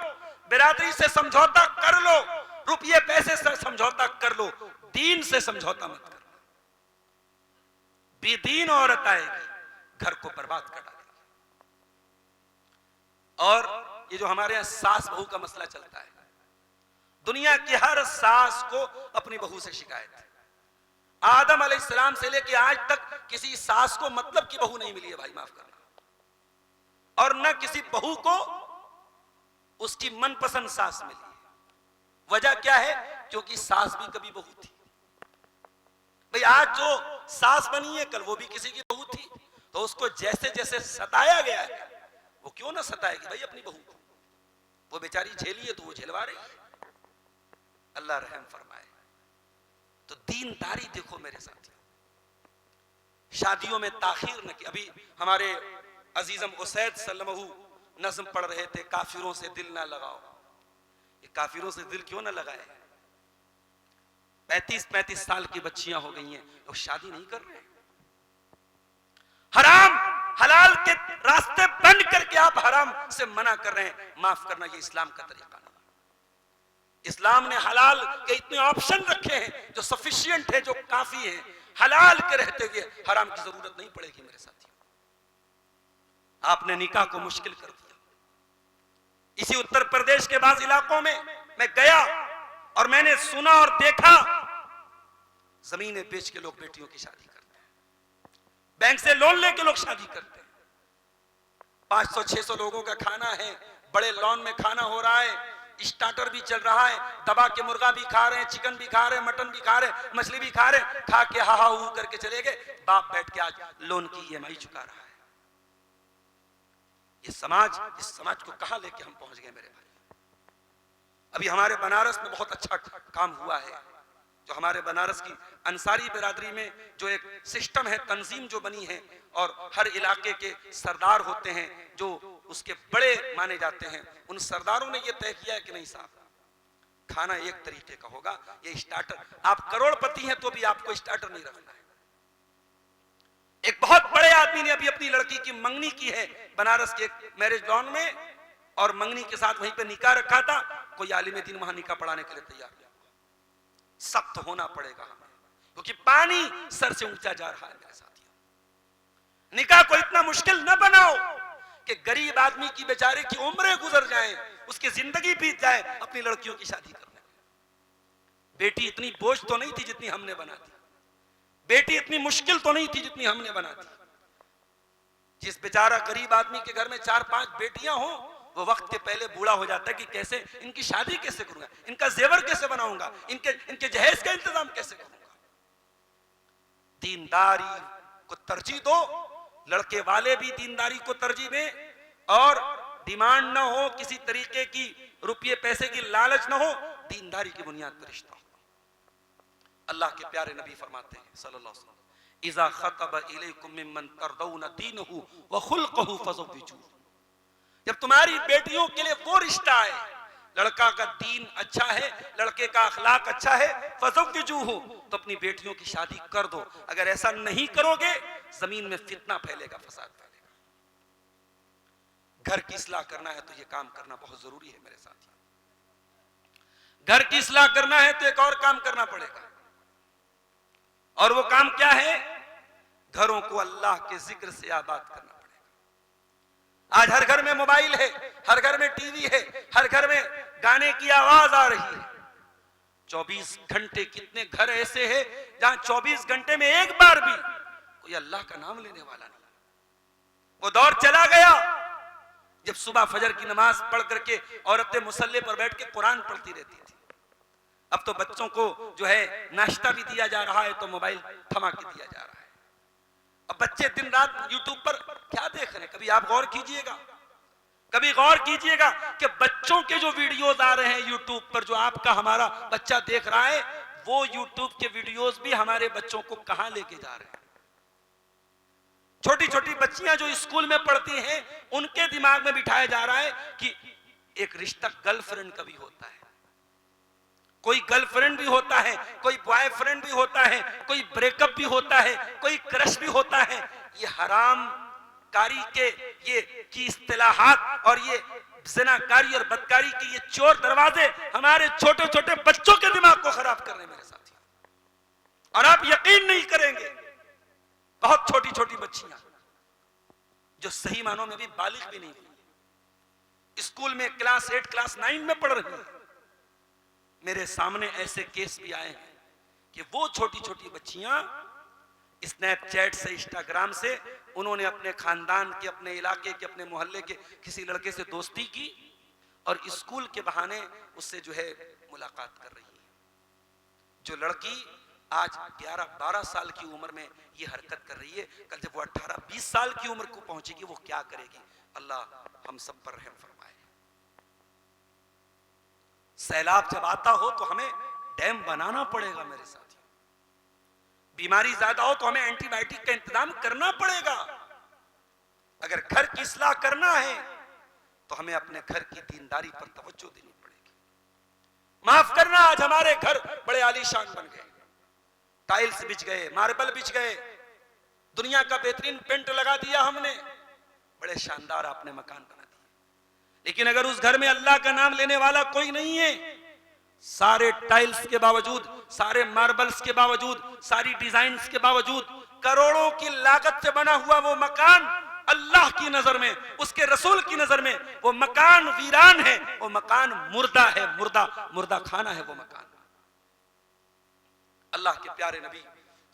Speaker 4: बिरादरी से समझौता कर लो, रुपये पैसे से समझौता कर लो, दीन से समझौता मत करना। बेदीन औरत आएगी घर को बर्बाद कर डालेगी। और ये जो हमारे यहां सास बहू का मसला चलता है, दुनिया की हर सास को अपनी बहू से शिकायत है। आदम अलैहिस्सलाम से लेके आज तक किसी सास को मतलब की बहू नहीं मिली है, भाई माफ करना, और न किसी बहू को उसकी मनपसंद सास मिली है। वजह क्या है? क्योंकि सास भी कभी बहू थी। भाई आज जो सास बनी है कल वो भी किसी की बहू थी, तो उसको जैसे जैसे सताया गया है वो क्यों ना सताएगी भाई अपनी बहू को? वो बेचारी झेली है तो वो झेलवा रही है। अल्लाह रहम फरमाए। तो दीनदारी देखो मेरे साथियों, शादियों में ताखीर न की। अभी हमारे अजीजम उसैद सल्लमहू नज़्म पढ़ रहे थे, काफिरों से दिल ना लगाओ। ये काफिरों से दिल क्यों ना लगाए? 35-35 साल की बच्चियां हो गई हैं, लोग शादी नहीं कर रहे। हराम हलाल के रास्ते बंद करके आप हराम से मना कर रहे हैं। माफ करना, ये इस्लाम का तरीका नहीं। इस्लाम ने हलाल के इतने ऑप्शन रखे हैं जो सफिशिएंट है, जो काफी है। हलाल के रहते हुए हराम की जरूरत नहीं पड़ेगी मेरे साथियों। आपने निकाह को मुश्किल कर दिया। इसी उत्तर प्रदेश के बाद इलाकों में मैं गया और मैंने सुना और देखा, जमीनें बेच के लोग बेटियों की शादी करते हैं, बैंक से लोन लेके लोग शादी करते हैं। 500-600 लोगों का खाना है, बड़े लॉन में खाना हो रहा है, स्टार्टर भी चल रहा है, दबा के मुर्गा भी खा रहे हैं, चिकन भी खा रहे हैं, मटन भी खा रहे हैं, मछली भी खा रहे हैं, खा के हा हा हू करके चले गए। बाप बैठ के आज लोन की EMI चुका रहा है। इस समाज को कहां लेके हम पहुंच गए मेरे भाई? अभी हमारे बनारस में बहुत अच्छा काम हुआ है। जो हमारे बनारस की अंसारी बिरादरी में जो एक सिस्टम है, तंजीम जो बनी है, और हर इलाके के सरदार होते हैं जो उसके बड़े माने जाते हैं, उन सरदारों ने यह तय किया है कि नहीं साहब, खाना एक तरीके का होगा, ये स्टार्टर, आप करोड़पति हैं तो भी आपको स्टार्टर नहीं रखना है। एक बहुत बड़े आदमी ने अभी अपनी लड़की की मंगनी की है बनारस के एक मैरिज लॉन में, और मंगनी के साथ वहीं पे निकाह रखा था। कोई आलिम दीन वहां निकाह पढ़ाने के लिए तैयार नहीं। सख्त होना पड़ेगा हमें, क्योंकि पानी सर से ऊंचा जा रहा है मेरे साथियों। निकाह को इतना मुश्किल न बनाओ कि गरीब आदमी की बेचारे की उम्रें गुजर जाएं, उसकी जिंदगी बीत जाए अपनी लड़कियों की शादी करने में। बेटी इतनी बोझ तो नहीं थी जितनी हमने बना दी, बेटी इतनी मुश्किल तो नहीं थी जितनी हमने बना दी। जिस बेचारा गरीब आदमी के घर में 4-5 बेटियां हो, वो वक्त के पहले बूढ़ा हो जाता है कि कैसे इनकी शादी कैसे करूंगा, इनका जेवर कैसे बनाऊंगा, इनके जहेज का इंतजाम कैसे करूंगा। दीनदारी को तरजीह दो, लड़के वाले भी दीनदारी को तरजीह दें और डिमांड ना हो, किसी तरीके की रुपये पैसे की लालच ना हो, दीनदारी की बुनियाद पर रिश्ता हो। अल्लाह के प्यारे नबी फरमाते हैं सल्लल्लाहु अलैहि वसल्लम, इज़ा खतब इलैकुम मिम्मन तरदौना दीनहु व खुल्क़हु फज़व्विजूहु। जब तुम्हारी बेटियों के लिए वो रिश्ता है, लड़का का दीन अच्छा है, लड़के का अखलाक अच्छा है, फज़व्विजूहु, तो अपनी बेटियों की शादी कर दो। अगर ऐसा नहीं करोगे जमीन में फितना फैलेगा, फसाद फैलेगा। घर की इस्लाह करना है तो ये काम करना बहुत जरूरी है मेरे साथी। घर की इस्लाह करना है तो एक और काम करना पड़ेगा, और वो काम क्या है? घरों को अल्लाह के जिक्र से आबाद करना पड़ेगा। आज हर घर में मोबाइल है, हर घर में टीवी है, हर घर में गाने की आवाज आ रही है। 24 घंटे कितने घर ऐसे हैं जहां 24 घंटे में एक बार भी कोई अल्लाह का नाम लेने वाला नहीं। वो दौर चला गया जब सुबह फजर की नमाज पढ़ करके औरतें मुसल्ले पर बैठ के कुरान पढ़ती रहती थी। अब तो बच्चों को जो है नाश्ता भी दिया जा रहा है तो मोबाइल थमा के दिया जा रहा है। अब बच्चे दिन रात यूट्यूब पर क्या देख रहे हैं? कभी आप गौर कीजिएगा, कभी गौर कीजिएगा कि बच्चों के जो वीडियोस आ रहे हैं यूट्यूब पर, जो आपका हमारा बच्चा देख रहा है, वो यूट्यूब के वीडियोस भी हमारे बच्चों को कहां लेके जा रहे हैं। छोटी छोटी बच्चियां जो स्कूल में पढ़ती हैं, उनके दिमाग में बिठाया जा रहा है कि एक रिश्ता गर्लफ्रेंड का भी होता है, कोई गर्लफ्रेंड भी होता है, कोई बॉयफ्रेंड भी होता है, कोई ब्रेकअप भी होता है, कोई क्रश भी होता है। ये हराम कारी के ये की इस्तिलाहात और ये ज़िनाकारी और बदकारी के ये चोर दरवाजे हमारे छोटे छोटे बच्चों के दिमाग को खराब कर रहे हैं मेरे साथी। और आप यकीन नहीं करेंगे, बहुत छोटी छोटी बच्चियां जो सही मानों में भी बालिग भी नहीं हुई, स्कूल में क्लास 8 क्लास 9 में पढ़ रही हैं। मेरे सामने ऐसे केस भी आए हैं कि वो छोटी छोटी बच्चियां स्नैपचैट से, इंस्टाग्राम से उन्होंने अपने खानदान के, अपने इलाके के, अपने मोहल्ले के किसी लड़के से दोस्ती की और स्कूल के बहाने उससे जो है मुलाकात कर रही है। जो लड़की आज 11-12 साल की उम्र में ये हरकत कर रही है, कल जब वो 18-20 साल की उम्र को पहुंचेगी वो क्या करेगी? अल्लाह हम सब पर रहम फरमाए। सैलाब जब आता हो तो हमें डैम बनाना पड़ेगा मेरे साथी। बीमारी ज्यादा हो तो हमें एंटीबायोटिक का इंतजाम करना पड़ेगा। अगर घर की इस्लाह करना है तो हमें अपने घर की दीनदारी पर तवज्जो देनी पड़ेगी। माफ करना, आज हमारे घर बड़े आलीशान बन गए, टाइल्स बिछ गए, मार्बल बिछ गए, दुनिया का बेहतरीन पेंट लगा दिया हमने, बड़े शानदार आपने मकान बना दिए, लेकिन अगर उस घर में अल्लाह का नाम लेने वाला कोई नहीं है, सारे टाइल्स के बावजूद, सारे मार्बल्स के बावजूद, सारी डिजाइन्स के बावजूद, करोड़ों की लागत से बना हुआ वो मकान अल्लाह की नजर में, उसके रसूल की नजर में वो मकान वीरान है, वो मकान मुर्दा है, मुर्दा खाना है वो मकान। अल्लाह के प्यारे नबी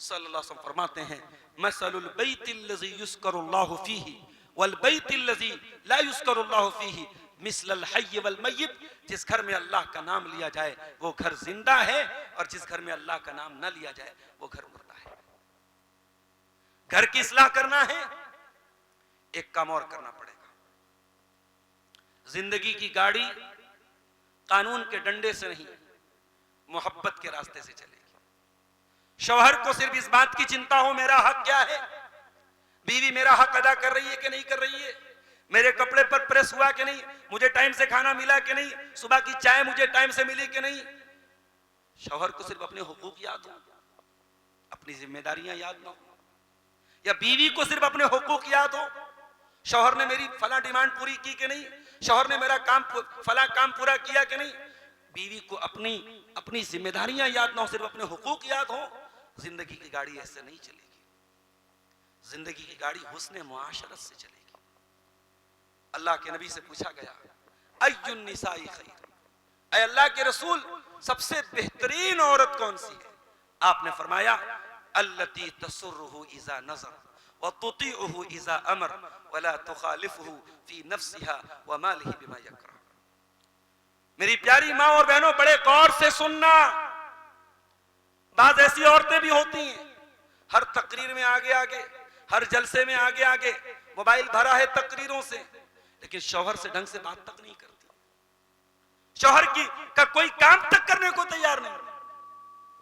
Speaker 4: सल्लल्लाहु अलैहि वसल्लम फरमाते हैं, मसलुल बैतिल्लज़ी युज़करुल्लाहु फीही वल बैतिल्लज़ी ला युज़करुल्लाहु फीही मिसलल हय्य वल मय्यित। जिस घर में अल्लाह का नाम लिया जाए वो घर जिंदा है, और जिस घर में अल्लाह का नाम न लिया जाए वो घर मुर्दा है। घर की इस्लाह करना है, एक काम और करना पड़ेगा। जिंदगी की गाड़ी कानून के डंडे से नहीं, मोहब्बत के रास्ते से चलेगी। शौहर को सिर्फ इस बात की चिंता हो मेरा हक क्या है, बीवी मेरा हक अदा कर रही है कि नहीं कर रही है, मेरे कपड़े पर प्रेस हुआ कि नहीं, मुझे टाइम से खाना मिला कि नहीं, सुबह की चाय मुझे टाइम से मिली कि नहीं। शौहर को सिर्फ अपने हुकूक याद हो, अपनी जिम्मेदारियां याद ना हो, या बीवी को सिर्फ अपने हुकूक याद हो, शौहर ने मेरी फला डिमांड पूरी की कि नहीं, शौहर ने मेरा फला काम पूरा किया कि नहीं। बीवी को अपनी जिम्मेदारियां याद ना हो, सिर्फ अपने हुकूक याद हो, जिंदगी की गाड़ी ऐसे नहीं चलेगी। जिंदगी की गाड़ी हुस्ने मुआशरत से चलेगी। अल्लाह के नबी से पूछा गया, अय्युन निसाई खैर, ऐ अल्लाह के रसूल सबसे बेहतरीन औरत कौन सी है? आपने फरमाया, अल्लती तसुर्रुहु इज़ा नज़र व तुतीउहु इज़ा अमर वला तुखालिफुहु फी नफ्सिहा व मालिही बिमा यकरा। मेरी प्यारी माँ और बहनों, बड़े गौर से सुनना। बात ऐसी औरतें भी होती हैं, हर तकरीर में आगे आगे, हर जलसे में आगे आगे, मोबाइल भरा है तकरीरों से, लेकिन शौहर से ढंग से बात तक नहीं करती, शौहर का कोई काम तक करने को तैयार नहीं।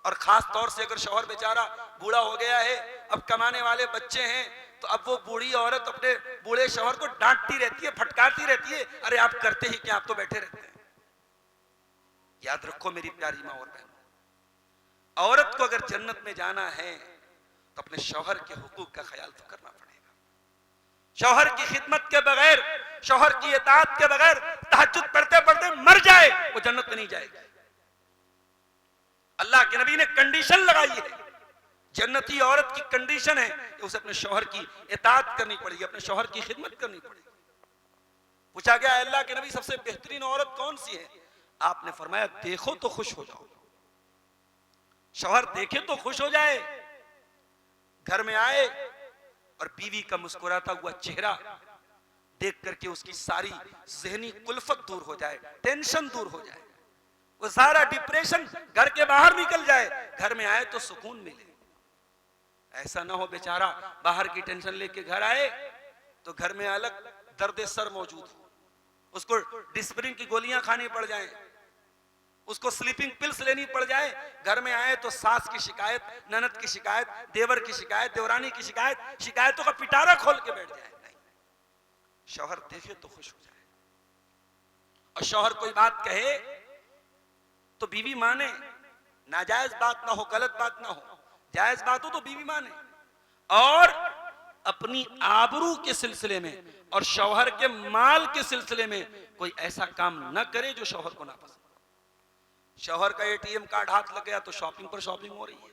Speaker 4: और खास तौर से अगर शौहर बेचारा बूढ़ा हो गया है, अब कमाने वाले बच्चे हैं, तो अब वो बूढ़ी औरत अपने बूढ़े शौहर को डांटती रहती है, फटकारती रहती है, अरे आप करते ही क्या, आप तो बैठे रहते हैं। याद रखो मेरी प्यारी माँ और बहनों, औरत को अगर जन्नत में जाना है तो अपने शौहर के हुकूक का ख्याल तो करना पड़ेगा। शौहर की खिदमत के बगैर, शौहर की इताअत के बगैर तहज्जुद पढ़ते पढ़ते मर जाए, वो जन्नत में नहीं जाएगी। अल्लाह के नबी ने कंडीशन लगाई है, जन्नती औरत की कंडीशन है कि उसे अपने शौहर की इताअत करनी पड़ेगी, अपने शौहर की खिदमत करनी पड़ेगी। पूछा गया, अल्लाह के नबी सबसे बेहतरीन औरत कौन सी है? आपने फरमाया, देखो तो खुश हो जाओ। शौहर देखे तो खुश हो जाए, घर में आए और बीवी का मुस्कुराता हुआ चेहरा देख करके उसकी सारी ज़हनी कुल्फत दूर हो जाए, टेंशन दूर हो जाए, वो सारा डिप्रेशन घर के बाहर निकल जाए, घर में आए तो सुकून मिले। ऐसा ना हो बेचारा बाहर की टेंशन लेके घर आए तो घर में अलग दर्द सर मौजूद हो, उसको डिस्प्रिन की गोलियां खानी पड़ जाएं, उसको स्लीपिंग पिल्स लेनी पड़ जाए, घर में आए तो सास की शिकायत, ननद की शिकायत, देवर की शिकायत, देवरानी की शिकायत, शिकायतों का पिटारा खोल के बैठ जाए। नहीं, शौहर देखे तो खुश हो जाए। और शौहर कोई बात कहे तो बीवी माने, नाजायज बात ना हो, गलत बात ना हो, जायज बात हो तो बीवी माने। और अपनी आबरू के सिलसिले में और शौहर के माल के सिलसिले में कोई ऐसा काम न करे जो शौहर को नापसंद। शौहर का एटीएम कार्ड हाथ लग गया तो शॉपिंग पर शॉपिंग हो रही है,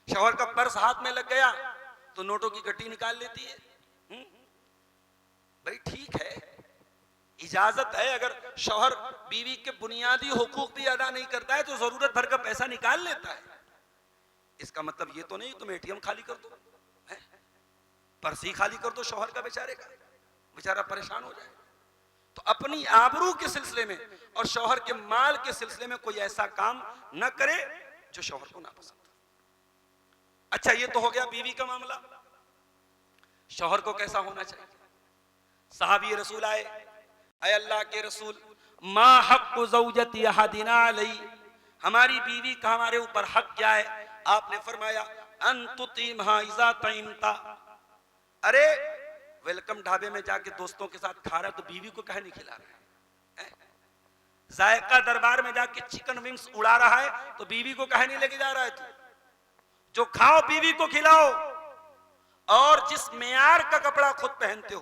Speaker 4: शौहर का पर्स हाथ में लग गया तो नोटों की गट्टी निकाल लेती है। भाई ठीक है, इजाजत है, अगर शौहर बीवी के बुनियादी हुकूक भी अदा नहीं करता है तो जरूरत भर का पैसा निकाल लेता है। इसका मतलब ये तो नहीं तुम एटीएम खाली कर दो, पर्स ही खाली कर दो शौहर का, बेचारा परेशान हो जाए। तो अपनी आबरू के सिलसिले में और शौहर के माल के सिलसिले में कोई ऐसा काम न करे जो शौहर को नापसंद। अच्छा, ये तो हो गया बीवी का मामला। शौहर को कैसा होना चाहिए? साहबी रसूल आए, ऐ अल्लाह के रसूल, मा हक़्क़ु ज़ौजती अहदिना अलैहि, हमारी बीवी का हमारे ऊपर हक क्या है? आपने फरमाया, अन तुतीमहा इज़ा तइमता। अरे वेलकम ढाबे में जाके दोस्तों के साथ खा रहा है तो बीवी को कहे नहीं खिला रहा है? जायका दरबार में जाके चिकन विंग्स उड़ा रहा है तो बीवी को कहे नहीं लेके जा रहा है? तू जो खाओ बीवी को खिलाओ, और जिस मेयार का कपड़ा खुद पहनते हो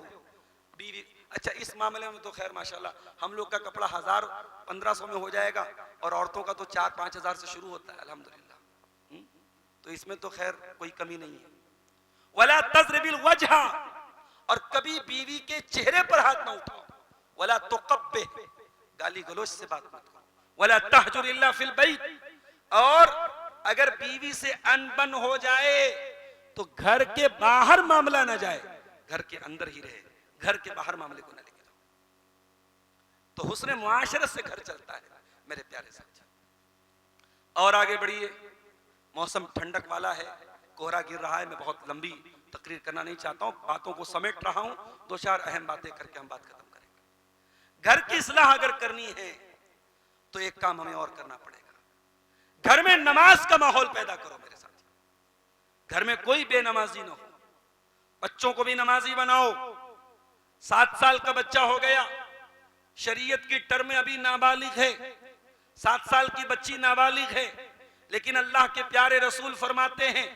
Speaker 4: बीवी। अच्छा, इस मामले में तो खैर माशाल्लाह हम लोग का कपड़ा 1000-1500 में हो जाएगा और औरतों का तो 4-5 हजार से शुरू होता है अल्हम्दुलिल्लाह, तो इसमें तो खैर कोई कमी नहीं है। वला तज़रिबिल वजहा, और कभी बीवी के चेहरे पर हाथ ना उठाओ। वला तुक़ब्बे, गाली गलोच से बात मत करो। वला तहजुर इल्ला फिल बैत, और अगर बीवी से अनबन हो जाए तो घर के बाहर मामला ना जाए, घर के अंदर ही रहे, घर के बाहर मामले को ना लेके जाओ। तो हुस्न मुआशरत से घर चलता है मेरे प्यारे साथी। और आगे बढ़िए, मौसम ठंडक वाला है, कोहरा गिर रहा है। मैं बहुत लंबी तकरीर करना नहीं चाहता हूं, बातों को समेट रहा हूं, 2-4 अहम बातें करके हम बात खत्म करेंगे। घर की इस्लाह अगर करनी है तो एक काम हमें और करना पड़ेगा, घर में नमाज का माहौल पैदा करो मेरे साथ। घर में कोई बेनमाजी ना हो, बच्चों को भी नमाजी बनाओ। 7 साल का बच्चा हो गया, शरीयत की टर्म में अभी नाबालिग है, 7 साल की बच्ची नाबालिग है, लेकिन अल्लाह के प्यारे रसूल फरमाते हैं,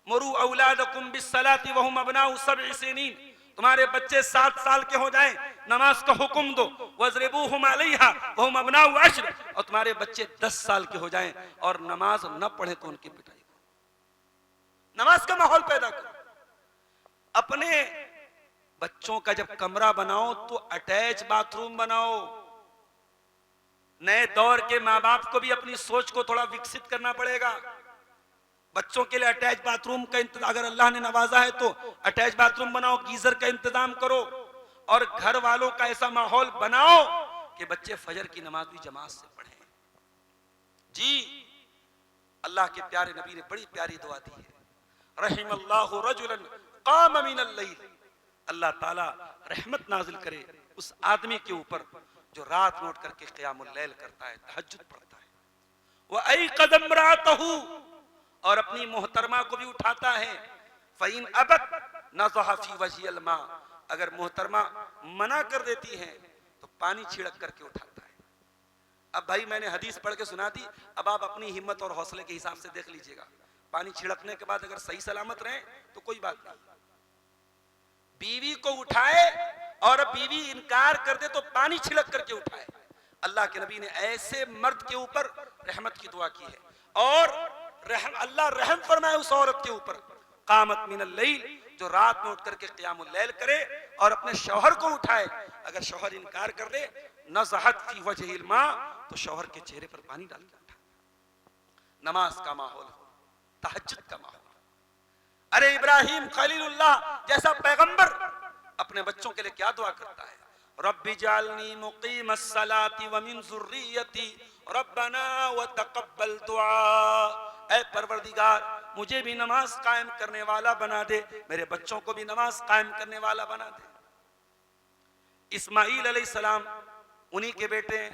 Speaker 4: मुरू औलादकुम बिस्सलाति वहुम अबनाउ सब'i सिनीन, तुम्हारे बच्चे 7 साल के हो जाएं, नमाज का हुक्म दो। वज़रिबूहुम अलैहा वहुम अबनाउ अश्र, और तुम्हारे बच्चे 10 साल के हो जाएं और नमाज न पढ़े तो उनकी पिटाई करो।
Speaker 5: 'नमाज का माहौल पैदा करो। अपने 7 साल के बच्चे को 10 साल के बच्चे को 7 साल के बच्चे को नमाज का हुक्म दो। वज़रिबूहुम अलैहा वहुम अबनाउ अश्र, और तुम्हारे बच्चे 10 साल के हो जाएं और नमाज न पढ़े तो उनकी पिटाई करो। नमाज का माहौल पैदा करो।
Speaker 4: बच्चों का जब कमरा बनाओ तो अटैच बाथरूम बनाओ। नए दौर के माँ बाप को भी अपनी सोच को थोड़ा विकसित करना पड़ेगा। बच्चों के लिए अटैच बाथरूम का इंतजाम, अगर अल्लाह ने नवाजा है तो अटैच बाथरूम बनाओ, गीजर का इंतजाम करो और घर वालों का ऐसा माहौल बनाओ कि बच्चे फजर की नमाज भी जमात से पढ़ें। जी, अल्लाह के प्यारे नबी ने बड़ी प्यारी दुआ दी है, रहिमल्लाहु रजुलन क़ाम मिनल लैल। अल्लाह ताला रहमत नाजिल करे उस आदमी के ऊपर जो रात में उठ करके क़ियामुल लैल करता है, तहज्जुद पढ़ता है। व अयक़ज़ इम्राअतहु, और अपनी मोहतरमा को भी उठाता है। फ़इन अबत नज़ह फ़ी वजहिल मा, अगर मोहतरमा मना कर देती है तो पानी छिड़क करके उठाता है। अब भाई मैंने हदीस पढ़ के सुना दी, अब आप अपनी हिम्मत और हौसले के हिसाब से देख लीजिएगा। पानी छिड़कने के बाद अगर सही सलामत रहे तो कोई बात नहीं, बीवी को उठाए और बीवी इनकार कर दे तो पानी छिड़क करके उठाए। अल्लाह के नबी ने ऐसे मर्द के ऊपर रहमत की दुआ की है और अल्लाह रहम फरमाए उस औरत के ऊपर, कामत मिनल लैल, जो रात में उठ करके क़ियामुल लैल करे और अपने शौहर को उठाए। अगर शौहर इनकार कर दे, नज़हत फी वजहिल मा, तो शौहर के चेहरे पर पानी डाल के उठा। नमाज का माहौल हो, तहज्जुद का माहौल। अरे इब्राहिम खलीलुल्लाह जैसा पैगंबर अपने बच्चों के लिए क्या दुआ करता है, रब्बी जालनी मुकीमस सलाती व मिन ज़ुर्रियती रब्बना व तक़ब्बल दुआ। ऐ परवरदिगार, मुझे भी नमाज कायम करने वाला बना दे, मेरे बच्चों को भी नमाज कायम करने वाला बना दे। इस्माईल अलैहिस्सलाम उन्हीं के बेटे हैं।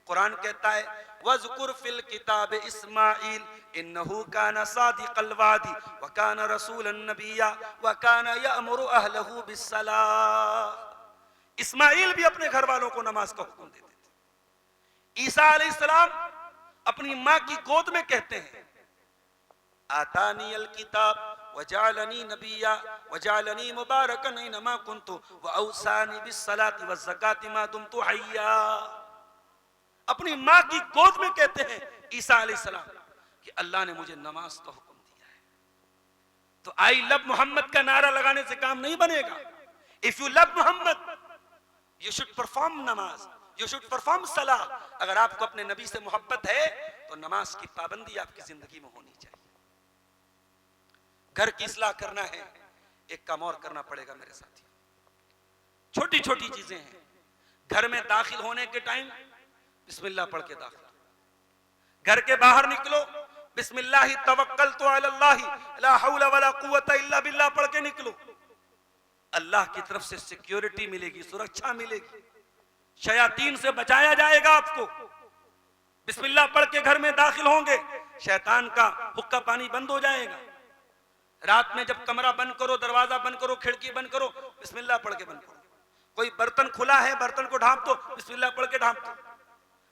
Speaker 4: कुरान कहता है वज़कुर फिल किताब इस्माईल इन्नहु काना सादिक़ल वादी व काना रसूलन नबिय्या व काना यअमुरु अहलहु बिस्सलाह। इस्माईल भी अपने घर वालों को नमाज का हुक्म देते थे। ईसा अलैहिस्सलाम अपनी माँ की गोद में कहते हैं आतानी अल किताब वजालनी नबिया वजालनी मुबारकन ऐनमा कुन्तु व औसानी बिस्सलाति वज़्ज़काति मा दुमतु हय्या। अपनी माँ की गोद में कहते हैं ईसा अलैहिस्सलाम कि अल्लाह ने मुझे नमाज का हुक्म दिया है। तो आई लव मोहम्मद का नारा लगाने से काम नहीं बनेगा। If you love Mohammad you should perform namaz, you should perform salah. अगर आपको अपने नबी से मोहब्बत है तो नमाज की पाबंदी आपकी जिंदगी में होनी चाहिए। घर की इस्लाह करना है, एक काम और करना पड़ेगा मेरे साथियों। छोटी छोटी चीजें हैं। घर में दाखिल होने के टाइम बिस्मिल्लाह पढ़ के दाखिल, घर के बाहर निकलो बिस्मिल्लाह तवक्कलतु अलल्लाह ला हौला वला कुव्वता इल्ला बिल्लाह पढ़ के निकलो। अल्लाह की तरफ से सिक्योरिटी मिलेगी, सुरक्षा मिलेगी, शयातीन से बचाया जाएगा आपको। बिस्मिल्लाह पढ़ के घर में दाखिल होंगे, शैतान का हुक्का पानी बंद हो जाएगा। रात में जब कमरा बंद करो, दरवाजा बंद करो, खिड़की बंद करो, बिस्मिल्लाह पढ़ के बंद करो। कोई बर्तन खुला है, बर्तन को ढांप दो, बिस्मिल्लाह पढ़ के ढांप दो।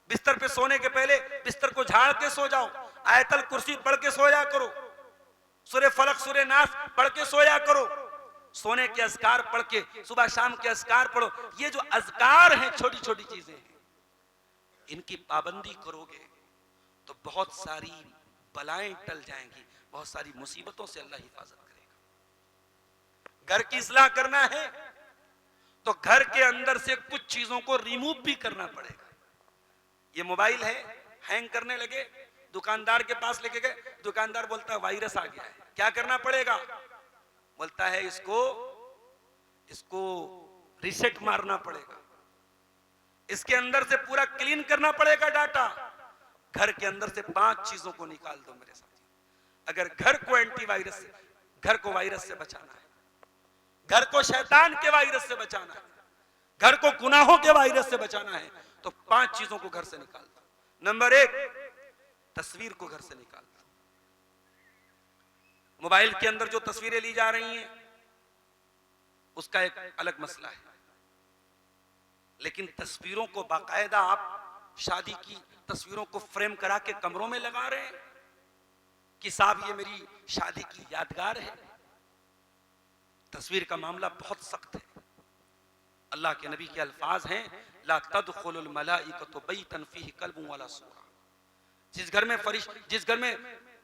Speaker 4: बिस्तर पे सोने के पहले बिस्तर को झाड़ के सो जाओ, आयतल कुर्सी पढ़ के सोया करो, सूरह फलक सूरह नास पढ़ के सोया करो। सोने के अज़कार पढ़ के, सुबह शाम के अज़कार पढ़ो। ये जो अज़कार हैं, छोटी छोटी चीजें हैं, इनकी पाबंदी करोगे तो बहुत सारी बलाएं टल जाएंगी, बहुत सारी मुसीबतों से अल्लाह हिफाजत करेगा। घर की इस्लाह करना है तो घर के अंदर से कुछ चीजों को रिमूव भी करना पड़ेगा। ये मोबाइल है, हैंग करने लगे, दुकानदार के पास लेके गए, दुकानदार बोलता है वायरस आ गया है, क्या करना पड़ेगा? बोलता है इसको रीसेट मारना पड़ेगा, इसके अंदर से पूरा क्लीन करना पड़ेगा डाटा। घर के अंदर से 5 चीजों को निकाल दो मेरे साथियों। अगर घर को एंटीवायरस से, घर को वायरस से बचाना है, घर को शैतान के वायरस से बचाना है, घर को गुनाहों के वायरस से बचाना है, तो 5 चीजों को घर से निकाल दो। नंबर 1, तस्वीर को घर से निकाल दो। मोबाइल के अंदर जो तस्वीरें ली जा रही हैं उसका एक अलग मसला है, लेकिन तस्वीरों को बाकायदा आप शादी की तस्वीरों को फ्रेम करा के कमरों में लगा रहे हैं कि साहब ये मेरी शादी की यादगार है। तस्वीर का मामला बहुत सख्त है। अल्लाह के नबी के अल्फाज हैं ला तदखुलुल मलाइकतु बैतन फीही कल्बुन वला सूरा। जिस घर में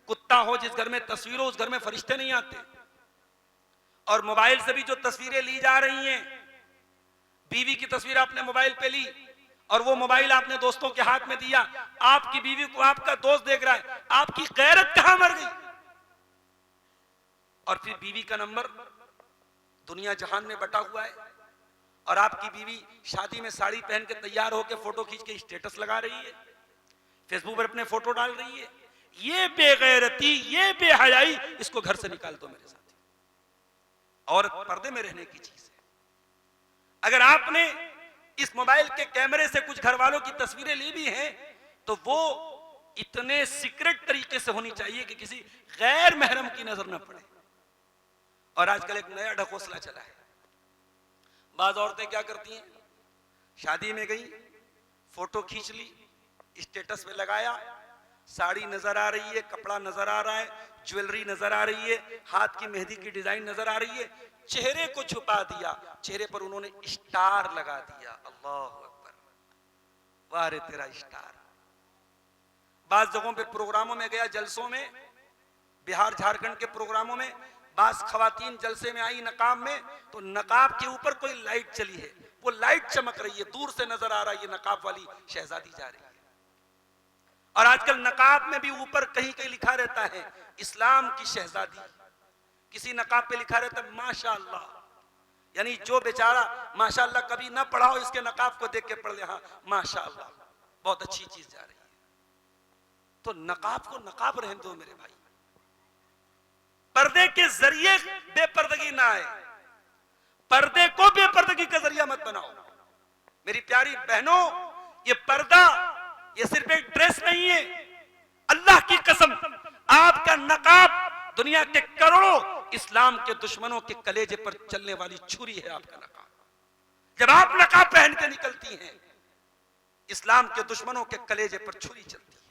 Speaker 4: कुत्ता हो, जिस घर में तस्वीर हो, उस घर में फरिश्ते नहीं आते। और मोबाइल से भी जो तस्वीरें ली जा रही हैं, बीवी की तस्वीर आपने मोबाइल पे ली और वो मोबाइल आपने दोस्तों के हाथ में दिया, आपकी बीवी को आपका दोस्त देख रहा है, आपकी गैरत कहां मर गई? और फिर बीवी का नंबर दुनिया जहान में बटा हुआ है और आपकी बीवी शादी में साड़ी पहन के तैयार होकर फोटो खींच के स्टेटस लगा रही है, फेसबुक पर अपने फोटो डाल रही है। ये बेगैरती, ये बेहयाई, इसको घर से निकाल दो मेरे साथी। औरत पर्दे में रहने की चीज है। अगर आपने इस मोबाइल के कैमरे से कुछ घर वालों की तस्वीरें ली भी हैं तो वो इतने सीक्रेट तरीके से होनी चाहिए कि किसी गैर महरम की नजर न पड़े। और आजकल एक नया ढकोसला चला है, बाज औरतें क्या करती हैं, शादी में गई, फोटो खींच ली, स्टेटस पे लगाया, साड़ी नजर आ रही है, कपड़ा नजर आ रहा है, ज्वेलरी नजर आ रही है, हाथ की मेहंदी की डिजाइन नजर आ रही है, चेहरे को छुपा दिया, चेहरे पर उन्होंने स्टार लगा दिया। अल्लाह अकबर, वाह रे तेरा स्टार। बाज जगहों पे प्रोग्रामों में गया, जलसों में, बिहार झारखंड के प्रोग्रामों में, बाज खवातीन जलसे में आई नकाब में, तो नकाब के ऊपर कोई लाइट चली है, वो लाइट चमक रही है, दूर से नजर आ रहा है ये नकाब वाली शहजादी जा रही है। और आजकल नकाब में भी ऊपर कहीं कहीं लिखा रहता है इस्लाम की शहजादी, किसी नकाब पे लिखा रहता है माशाअल्लाह, यानी जो बेचारा माशाअल्लाह कभी ना पढ़ा हो, इसके नकाब को देख के पढ़ ले, हाँ माशाअल्लाह बहुत अच्छी चीज जा रही है। तो नकाब को नकाब रहने दो मेरे भाई, पर्दे के जरिए बेपर्दगी ना आए, पर्दे को बेपर्दगी का जरिया मत बनाओ। मेरी प्यारी बहनों, ये पर्दा ये सिर्फ एक ड्रेस नहीं है, अल्लाह की कसम आपका नकाब दुनिया के करोड़ों इस्लाम के दुश्मनों के कलेजे पर चलने वाली छुरी है आपका नकाब। जब आप नकाब पहन के निकलती हैं, इस्लाम के दुश्मनों के कलेजे पर छुरी चलती है,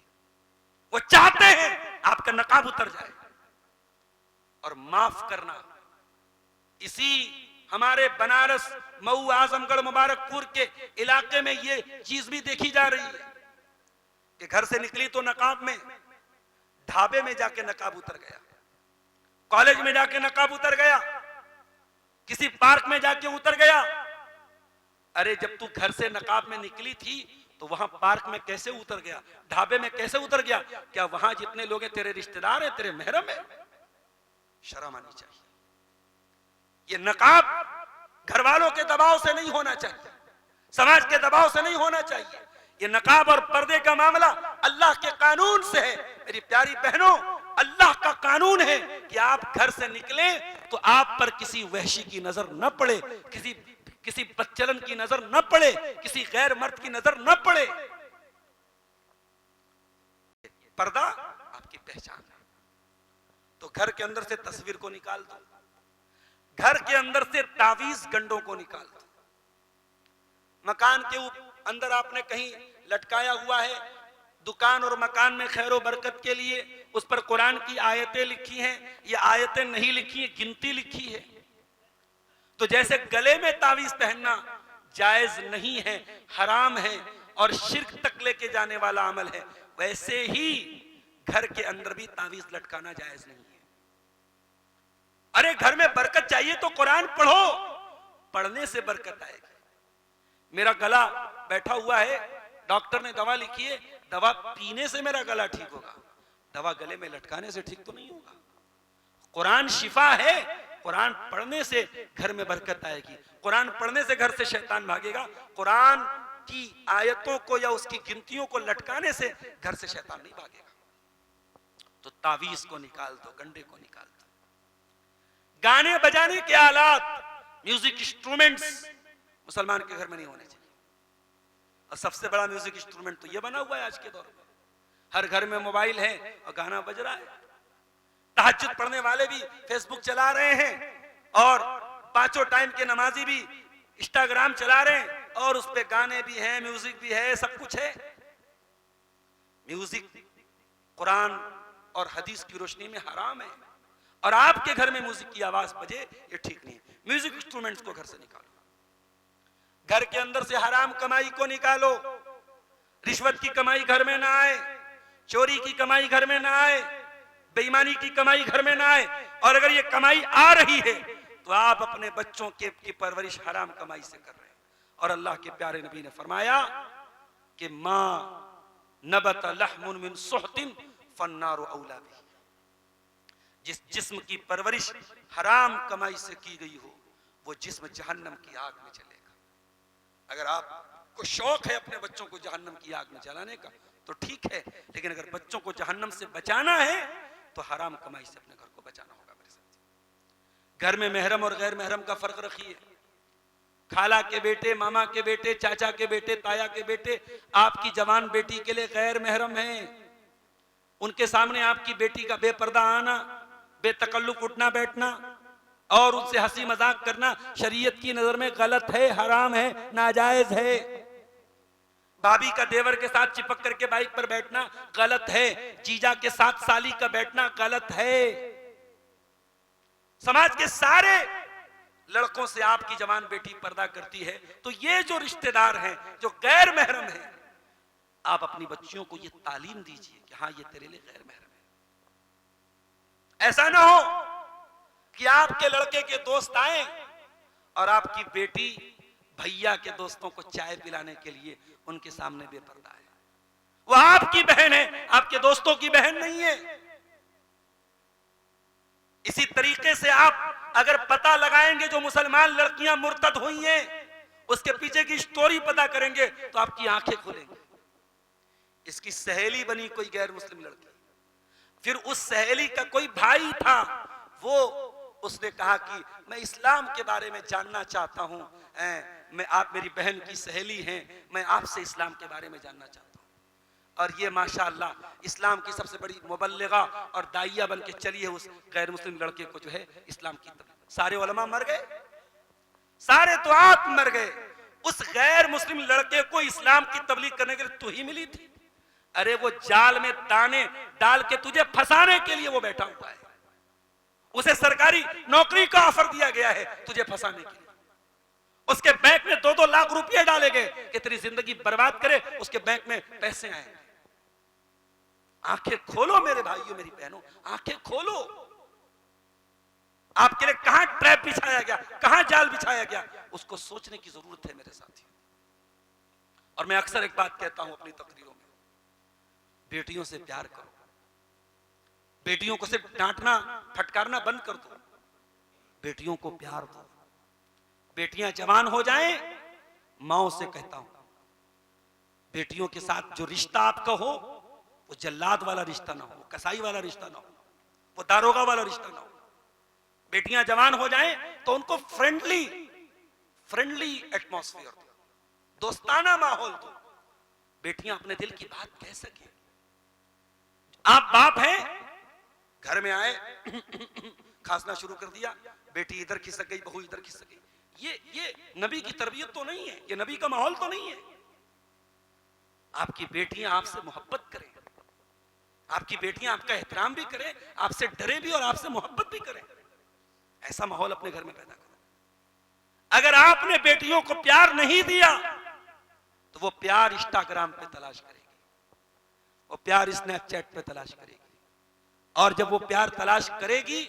Speaker 4: वो चाहते हैं आपका नकाब उतर जाए। और माफ करना, इसी हमारे बनारस, मऊ, आजमगढ़, मुबारकपुर के इलाके में ये चीज भी देखी जा रही है कि घर से निकली तो नकाब में, ढाबे में जाके नकाब उतर गया, कॉलेज में जाके नकाब उतर गया, किसी पार्क में जाके उतर गया। अरे जब तू घर से नकाब में निकली थी तो वहां पार्क में कैसे उतर गया, ढाबे में कैसे उतर गया? क्या वहां जितने लोग हैं तेरे रिश्तेदार हैं, तेरे महरम है? शर्म आनी चाहिए। ये नकाब घर वालों के दबाव से नहीं होना चाहिए, समाज के दबाव से नहीं होना चाहिए। ये नकाब और पर्दे का मामला अल्लाह के कानून से है। मेरी प्यारी बहनों, अल्लाह का कानून है कि आप घर से निकले तो आप पर किसी वहशी की नजर न पड़े, किसी बदचलन की नजर न पड़े, किसी गैर मर्द की नजर न पड़े। पर्दा आपकी पहचान है। तो घर के अंदर से तस्वीर को निकाल दो, घर के अंदर से तावीज गंडों को निकाल दो। मकान के अंदर आपने कहीं लटकाया हुआ है, दुकान और मकान में खैर और बरकत के लिए, उस पर कुरान की आयतें लिखी हैं, ये आयतें नहीं लिखी है, गिनती लिखी है। तो जैसे गले में तावीज पहनना जायज नहीं है, हराम है और शिर्क तक लेके जाने वाला अमल है, वैसे ही घर के अंदर भी तावीज लटकाना जायज नहीं है। अरे घर में बरकत चाहिए तो कुरान पढ़ो, पढ़ने से बरकत आएगी। मेरा गला बैठा हुआ है, डॉक्टर ने दवा लिखी है, दवा पीने से मेरा गला ठीक होगा, दवा गले में लटकाने से ठीक तो नहीं होगा। कुरान शिफा है, कुरान पढ़ने से घर में बरकत आएगी, कुरान पढ़ने से घर से शैतान भागेगा, कुरान की आयतों को या उसकी गिनतियों को लटकाने से घर से शैतान नहीं भागेगा। तो तावीज को निकाल दो, गंडे को निकाल दो। गाने बजाने के आलात, म्यूजिक इंस्ट्रूमेंट्स मुसलमान के घर में नहीं होने चाहिए। और सबसे बड़ा म्यूजिक इंस्ट्रूमेंट तो ये बना हुआ है आज के दौर में, हर घर में मोबाइल है और गाना बज रहा है। तहज्जुद पढ़ने वाले भी फेसबुक चला रहे हैं और पांचों टाइम के नमाजी भी इंस्टाग्राम चला रहे हैं और उस पे गाने भी हैं, म्यूजिक भी है, सब कुछ है। म्यूजिक कुरान और हदीस की रोशनी में हराम है और आपके घर में म्यूजिक की आवाज बजे ये ठीक नहीं है। म्यूजिक इंस्ट्रूमेंट्स को घर से निकालो, घर के अंदर से हराम कमाई को निकालो, रिश्वत की कमाई घर में ना आए, चोरी की कमाई घर में ना आए, बेईमानी की कमाई घर में ना आए। और अगर ये कमाई आ रही है तो आप अपने बच्चों की परवरिश हराम कमाई से कर रहे हैं। और अल्लाह के प्यारे नबी ने फरमाया कि माँ नबत लहमुन मिन सुहतिन फन्नारु औला बिही, जिस जिस्म की परवरिश हराम कमाई से की गई हो वो जिस्म जहन्नम की आग में जलेगा। अगर आपको शौक है अपने बच्चों को जहन्नम की आग में जलाने का तो ठीक है, लेकिन अगर बच्चों को जहन्नम से बचाना है तो हराम कमाई से अपने घर को बचाना होगा। मेरे साथ घर में महरम और गैर महरम का फर्क रखिए। खाला के बेटे, मामा के बेटे, चाचा के बेटे, ताया के बेटे आपकी जवान बेटी के लिए गैर महरम हैं। उनके सामने आपकी बेटी का बेपर्दा आना, बेतकल्लुफ उठना बैठना और उनसे हंसी मजाक करना शरीयत की नजर में गलत है, हराम है, नाजायज है। भाभी का देवर के साथ चिपक करके बाइक पर बैठना गलत है। जीजा के साथ साली का बैठना गलत है। समाज के सारे लड़कों से आपकी जवान बेटी पर्दा करती है, तो ये जो रिश्तेदार हैं जो गैर महरम हैं, आप अपनी बच्चियों को ये तालीम दीजिए कि हाँ ये तेरे लिए गैर महरम है। ऐसा ना हो कि आपके लड़के के दोस्त आए और आपकी बेटी भैया के दोस्तों को चाय पिलाने के लिए उनके सामने बेपर्दा है। वो आपकी बहन है, आपके दोस्तों की बहन नहीं है। इसी तरीके से आप अगर पता लगाएंगे जो मुसलमान लड़कियां मुर्तद हुई हैं, उसके पीछे की स्टोरी पता करेंगे तो आपकी आंखें खुलेंगी। इसकी सहेली बनी कोई गैर मुस्लिम लड़की, फिर उस सहेली का कोई भाई था, वो उसने कहा कि मैं इस्लाम के बारे में जानना चाहता हूं, मैं आप मेरी बहन की सहेली हैं, मैं आपसे इस्लाम के बारे में जानना चाहता हूं। और ये माशाअल्लाह इस्लाम की सबसे बड़ी मुबल्लिगा और दाइया बन के चली है उस गैर मुस्लिम लड़के को जो है इस्लाम की तबलीग। सारे उलमा मर गए, सारे दुआत मर गए, उस गैर मुस्लिम लड़के को इस्लाम की तबलीग करने के लिए तू ही मिली थी। अरे वो जाल में दाने डाल के तुझे फंसाने के लिए वो बैठा हुआ है। उसे सरकारी नौकरी का ऑफर दिया गया है तुझे फंसाने के लिए। उसके बैंक में 2-2 लाख रुपए डाले गए कि तेरी जिंदगी बर्बाद करे, उसके बैंक में पैसे आए। आंखें खोलो मेरे भाइयों, मेरी बहनों, आंखें खोलो। आपके लिए कहां ट्रैप बिछाया गया, कहां जाल बिछाया गया, उसको सोचने की जरूरत है मेरे साथियों। और मैं अक्सर एक बात कहता हूं अपनी तकरीरों में, बेटियों से प्यार करो। बेटियों को सिर्फ डांटना फटकारना बंद कर दो, बेटियों को प्यार दो। बेटियां जवान हो जाएं, माओ से कहता हूं, बेटियों के साथ जो रिश्ता आपका हो वो जल्लाद वाला रिश्ता ना हो, कसाई वाला रिश्ता ना हो, वो दारोगा वाला रिश्ता ना हो। बेटियां जवान हो जाएं तो उनको फ्रेंडली एटमॉस्फेयर दो, दोस्ताना माहौल दो। बेटियां अपने दिल की बात कह सके। आप बाप हैं, घर में आए खांसना शुरू कर दिया, बेटी इधर खिसक गई, बहू इधर खिसक गई। ये नबी की तरबियत तो नहीं है, ये नबी का माहौल तो नहीं है। आपकी बेटियां आपसे मोहब्बत करें, आपकी बेटियां आपका एहतराम भी करें, आपसे डरे भी और आपसे मोहब्बत भी करें। ऐसा माहौल अपने घर में पैदा करो। अगर आपने बेटियों को प्यार नहीं दिया तो वो प्यार इंस्टाग्राम पे तलाश करेगी, वो प्यार स्नैपचैट पे तलाश करेगी। और जब वो प्यार तलाश करेगी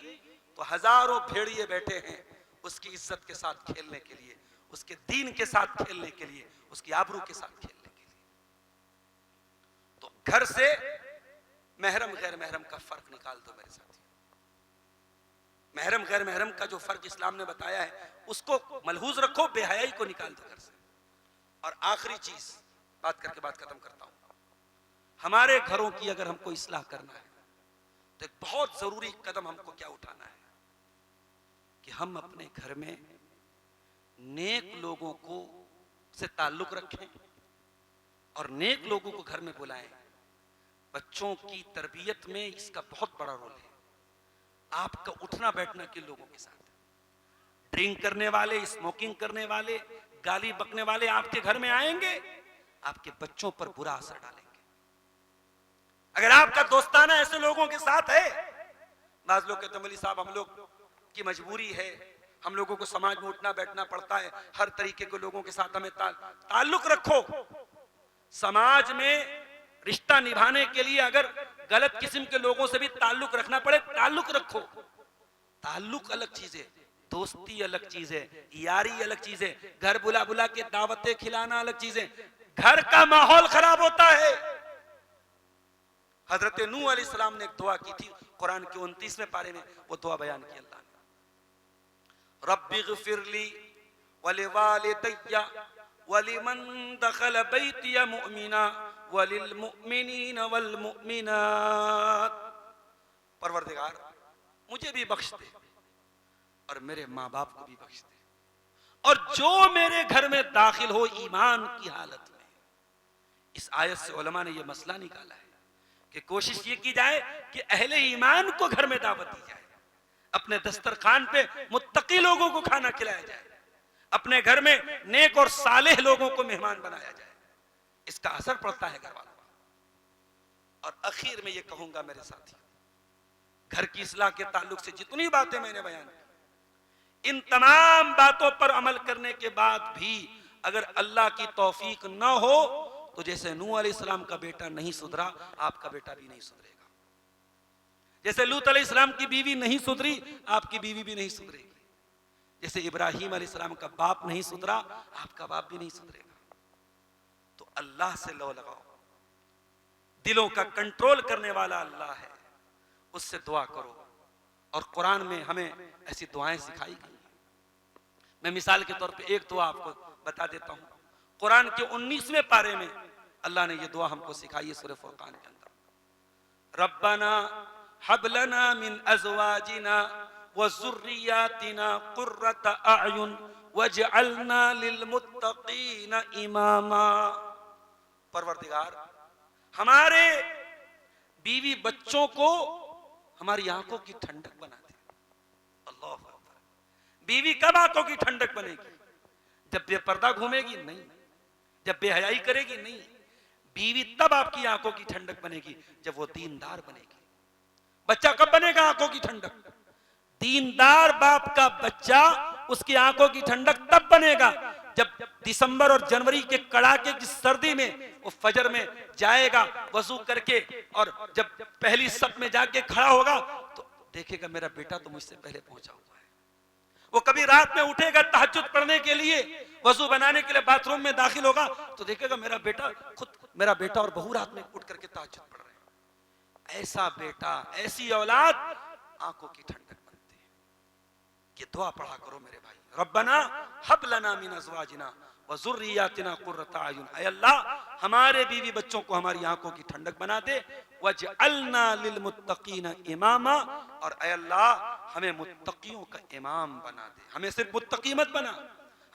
Speaker 4: तो हजारों भेड़िए बैठे हैं उसकी इज्जत के साथ खेलने के लिए, उसके दीन के साथ खेलने के लिए, उसकी आबरू के साथ खेलने के लिए। तो घर से महरम गैर महरम का फर्क निकाल दो मेरे साथी। महरम गैर महरम का जो फर्क इस्लाम ने बताया है उसको मलहूज रखो, बेहयाई को निकाल दो घर से। और आखिरी चीज बात करके बात खत्म करता हूं, हमारे घरों की अगर हमको इस्लाह करना है तो एक बहुत जरूरी कदम हमको क्या उठाना है कि हम अपने घर में नेक लोगों को से ताल्लुक रखें और नेक लोगों को घर में बुलाएं। बच्चों की तरबियत में इसका बहुत बड़ा रोल है। आपका उठना बैठना के लोगों के साथ, ड्रिंक करने वाले, स्मोकिंग करने वाले, गाली बकने वाले आपके घर में आएंगे, आपके बच्चों पर बुरा असर डालेंगे। अगर आपका दोस्ताना ऐसे लोगों के साथ है, बाज़ लोग कहते हैं मौलवी साहब हम लोग की मजबूरी है, हम लोगों को समाज में उठना बैठना पड़ता है, हर तरीके के लोगों के साथ हमें ताल्लुक रखो। समाज में रिश्ता निभाने के लिए अगर गलत किस्म के लोगों से भी ताल्लुक रखना पड़े, ताल्लुक रखो। ताल्लुक अलग चीज है, दोस्ती अलग चीज है, यारी अलग चीज है, घर बुला बुला के दावतें खिलाना अलग चीज है। घर का माहौल खराब होता है। हजरत नूह अलैहिस्सलाम ने एक दुआ की थी, कुरान के 29वें पारे में वो दुआ बयान की अल्लाह ने, रब्बिग़फिरली वलिवालिदैया वलिमन दखल बैतिया मुमिना वलिलमुमिनीन वलमुमिनात। परवरदिगार मुझे भी बख्श दे और मेरे माँ बाप को भी बख्श दे, और जो मेरे घर में दाखिल हो ईमान की हालत में। इस आयत से उलमा ने यह मसला निकाला है कि कोशिश ये की जाए कि अहले ईमान को घर में दावत दी जाए, अपने दस्तरखान पे मुत्तकी लोगों को खाना खिलाया जाए, अपने घर में नेक और सालेह लोगों को मेहमान बनाया जाए। इसका असर पड़ता है घर वालों पर। और आखिर में ये कहूंगा मेरे साथी, घर की इस्लाह के ताल्लुक से जितनी बातें मैंने बयान की, इन तमाम बातों पर अमल करने के बाद भी अगर अल्लाह की तौफीक न हो तो जैसे नूह अलैहिस्सलाम का बेटा नहीं सुधरा, आपका बेटा भी नहीं सुधरेगा। जैसे लूत अलैहिस्सलाम की बीवी नहीं सुधरी, आपकी बीवी भी नहीं सुधरेगी। जैसे इब्राहिम अलैहिस्सलाम का बाप नहीं सुधरा, आपका बाप भी नहीं सुधरेगा। तो अल्लाह से लो लगाओ, दिलों का कंट्रोल करने वाला अल्लाह है, उससे दुआ करो। और कुरान में हमें ऐसी दुआएं सिखाई गई। मैं मिसाल के तौर पे एक दुआ आपको बता देता हूं। कुरान के 19वें पारे में अल्लाह ने यह दुआ हमको सिखाई है सूरह फुरकान के अंदर, रब्बना हब लना मिन अज़वाजिना व ज़ुर्रियातिना कुर्रत अयुन वजअलना लिलमुत्तकीना इमामा। परवरदिगार हमारे बीवी बच्चों को हमारी आंखों की ठंडक बना दे। अल्लाह अकबर। बीवी कब आंखों की ठंडक बनेगी? जब बेपर्दा घूमेगी? नहीं। जब बेहयाई करेगी? नहीं। बीवी तब आपकी आंखों की ठंडक बनेगी जब वो दीनदार बनेगी। बच्चा कब बनेगा आंखों की ठंडक? दीनदार बाप का बच्चा, उसकी आंखों की ठंडक तब बनेगा जब दिसंबर और जनवरी के कड़ाके की सर्दी में वो फजर में जाएगा वजू करके, और जब पहली सफ में जाके खड़ा होगा तो देखेगा मेरा बेटा तो मुझसे पहले पहुंचा हुआ है। वो कभी रात में उठेगा तहज्जुद पढ़ने के लिए, वजू बनाने के लिए बाथरूम में दाखिल होगा तो देखेगा मेरा बेटा और बहू रात में उठ करके तहज्जुद पढ़ रहे हैं। ऐसा बेटा, ऐसी औलाद आंखों की ठंडक बनती है। ये दुआ पढ़ा करो मेरे भाई, रब्बना हब लना मिन अज़वाजिना व ज़ुर्रियातिना कुर्रत अयुन। ऐ अल्लाह हमारे बीवी बच्चों को हमारी आंखों की ठंडक बना दे, वजअलना लिलमुत्तकीना इमामा, और ऐ अल्लाह हमें मुत्तकियों का इमाम बना दे। हमें सिर्फ मुत्तकी मत बना,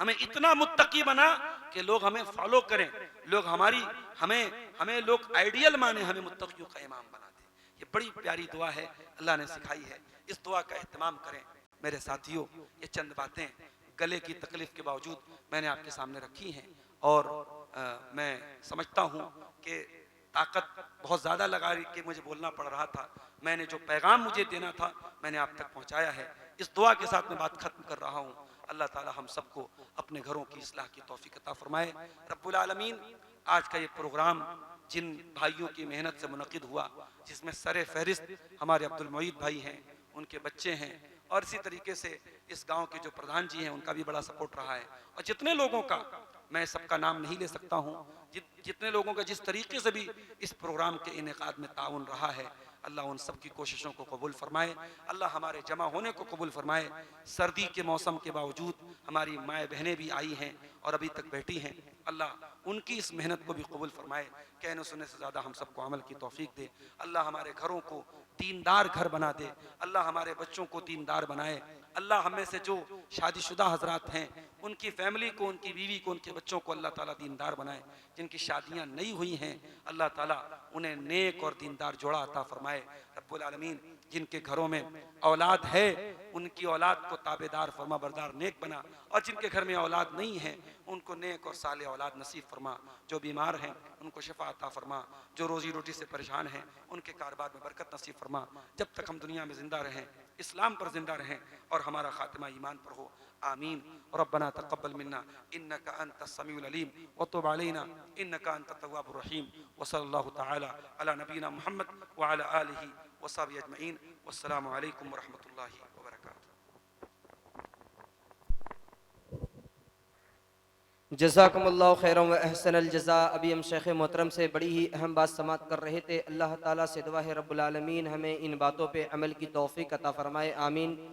Speaker 4: हमें इतना मुत्तकी बना कि लोग हमें फॉलो करें, लोग हमें लोग आइडियल माने, हमें मुत्तकियों का इमाम बना दे। ये बड़ी प्यारी दुआ है, अल्लाह ने सिखाई है। इस दुआ का एहतमाम करें मेरे साथियों। ये चंद बातें गले की तकलीफ के बावजूद मैंने आपके सामने रखी हैं, और मैं समझता हूँ कि ताकत बहुत ज़्यादा लगा के मुझे बोलना पड़ रहा था। मैंने जो पैगाम मुझे देना था मैंने आप तक पहुँचाया है। इस दुआ के साथ मैं बात ख़त्म कर रहा हूँ। अल्लाह ताला हम सबको अपने घरों की इस्लाह की तौफीक अता फरमाए। रब्बुल आलमीन, आज का ये प्रोग्राम जिन भाइयों की मेहनत से मुनक़िद हुआ, जिसमें सरे फहरिस्त हमारे अब्दुल मुईद भाई हैं, उनके बच्चे हैं, और इसी तरीके से इस गांव के जो प्रधान जी हैं उनका भी बड़ा सपोर्ट रहा है, और जितने लोगों का, मैं सबका नाम नहीं ले सकता हूं, जितने लोगों का जिस तरीके से भी इस प्रोग्राम के इनेकाद में ताउन रहा है, अल्लाह उन सब की कोशिशों को कबूल फरमाए। अल्लाह हमारे जमा होने को कबूल फरमाए। सर्दी के मौसम के बावजूद हमारी माएँ बहनें भी आई हैं और अभी तक बैठी हैं, अल्लाह उनकी इस मेहनत को भी कबूल फरमाए। कहने सुनने से ज़्यादा हम सबको अमल की तौफीक दे। अल्लाह हमारे घरों को दीनदार घर बना दे। अल्लाह हमारे बच्चों को दीनदार बनाए। अल्लाह हमें से जो शादीशुदा हजरात हैं उनकी फैमिली को, उनकी बीवी को, उनके बच्चों को अल्लाह ताला दीनदार बनाए। जिनकी शादियां नहीं हुई हैं अल्लाह ताला उन्हें नेक और दीनदार जोड़ा अता फरमाए। रब्बुल आलमीन, जिनके घरों में औलाद है उनकी औलाद को ताबेदार फरमा बरदार नेक बना, और जिनके घर में औलाद नहीं है उनको नेक और साले औलाद नसीब फरमा। जो बीमार हैं उनको शिफा अता फरमा, जो रोजी रोटी से परेशान हैं उनके कारोबार में बरकत नसीब फरमा। जब तक हम दुनिया में जिंदा रहें इस्लाम पर जिंदा रहें और हमारा खात्मा ईमान पर हो। आमीन। रब्बना तक़ब्बल मिन्ना इन्नका अंतस समीउल अलीम व तुब अलैना इन्नका अंतत तव्वाबुर रहीम। व सल्लल्लाहु तआला अला नबीना मुहम्मद व अला आलिहि व सहबिहि अजमईन। वस्सलामु अलैकुम व रहमतुल्लाहि व बरकातुहू।
Speaker 2: जज़ाकुमुल्लाहु खैरन व अहसनल जज़ा। अभी हम शेख मोहतरम से बड़ी ही अहम बात समात कर रहे थे। अल्लाह ताला से दुआ है रब्बुल आलमीन हमें इन बातों पे अमल की तौफीक अता फरमाए, आमीन।